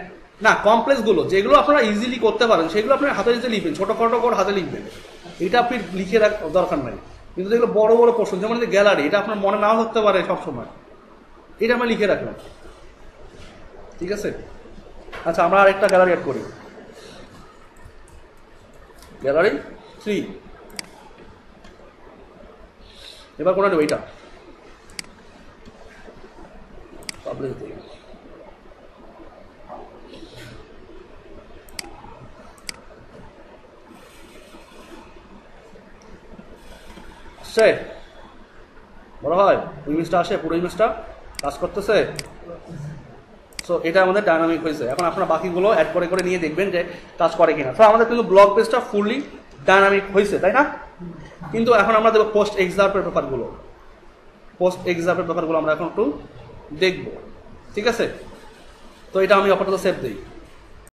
না, কমপ্লেক্স গুলো যেগুলো আপনারা ইজিলি করতে পারেন সেগুলো আপনার হাতে লিখে লিখবেন, ছোটখাটো করে হাতে লিখবেন, এটা আপনি লিখে দরকার নাই। কিন্তু যেগুলো বড় বড় প্রশ্ন, যেমন গ্যালারি, এটা আপনার মনে নাও থাকতে পারে সবসময়, এটা আমরা লিখে রাখলাম, ঠিক আছে। আচ্ছা, আমরা আরেকটা গ্যালারি অ্যাড করি, গ্যালারি 3। এবার কোনটা নেব, এইটা পাবলিক দিই। আসছে বড় হয় ইমেজটা, আসে পুরো ইমেজটা কাজ করতেছে। সো এটা আমাদের ডাইনামিক হয়েছে। এখন আপনারা বাকিগুলো অ্যাড করে করে নিয়ে দেখবেন যে কাজ করে কিনা। তো আমাদের কিন্তু ব্লগ পেজটা ফুললি ডাইনামিক হয়েছে, তাই না? কিন্তু এখন আমরা দেখবো পোস্ট এক্সাম্পলের ব্যাপারগুলো, আমরা এখন একটু দেখবো, ঠিক আছে। তো এটা আমি আপাতত সেভ দিই।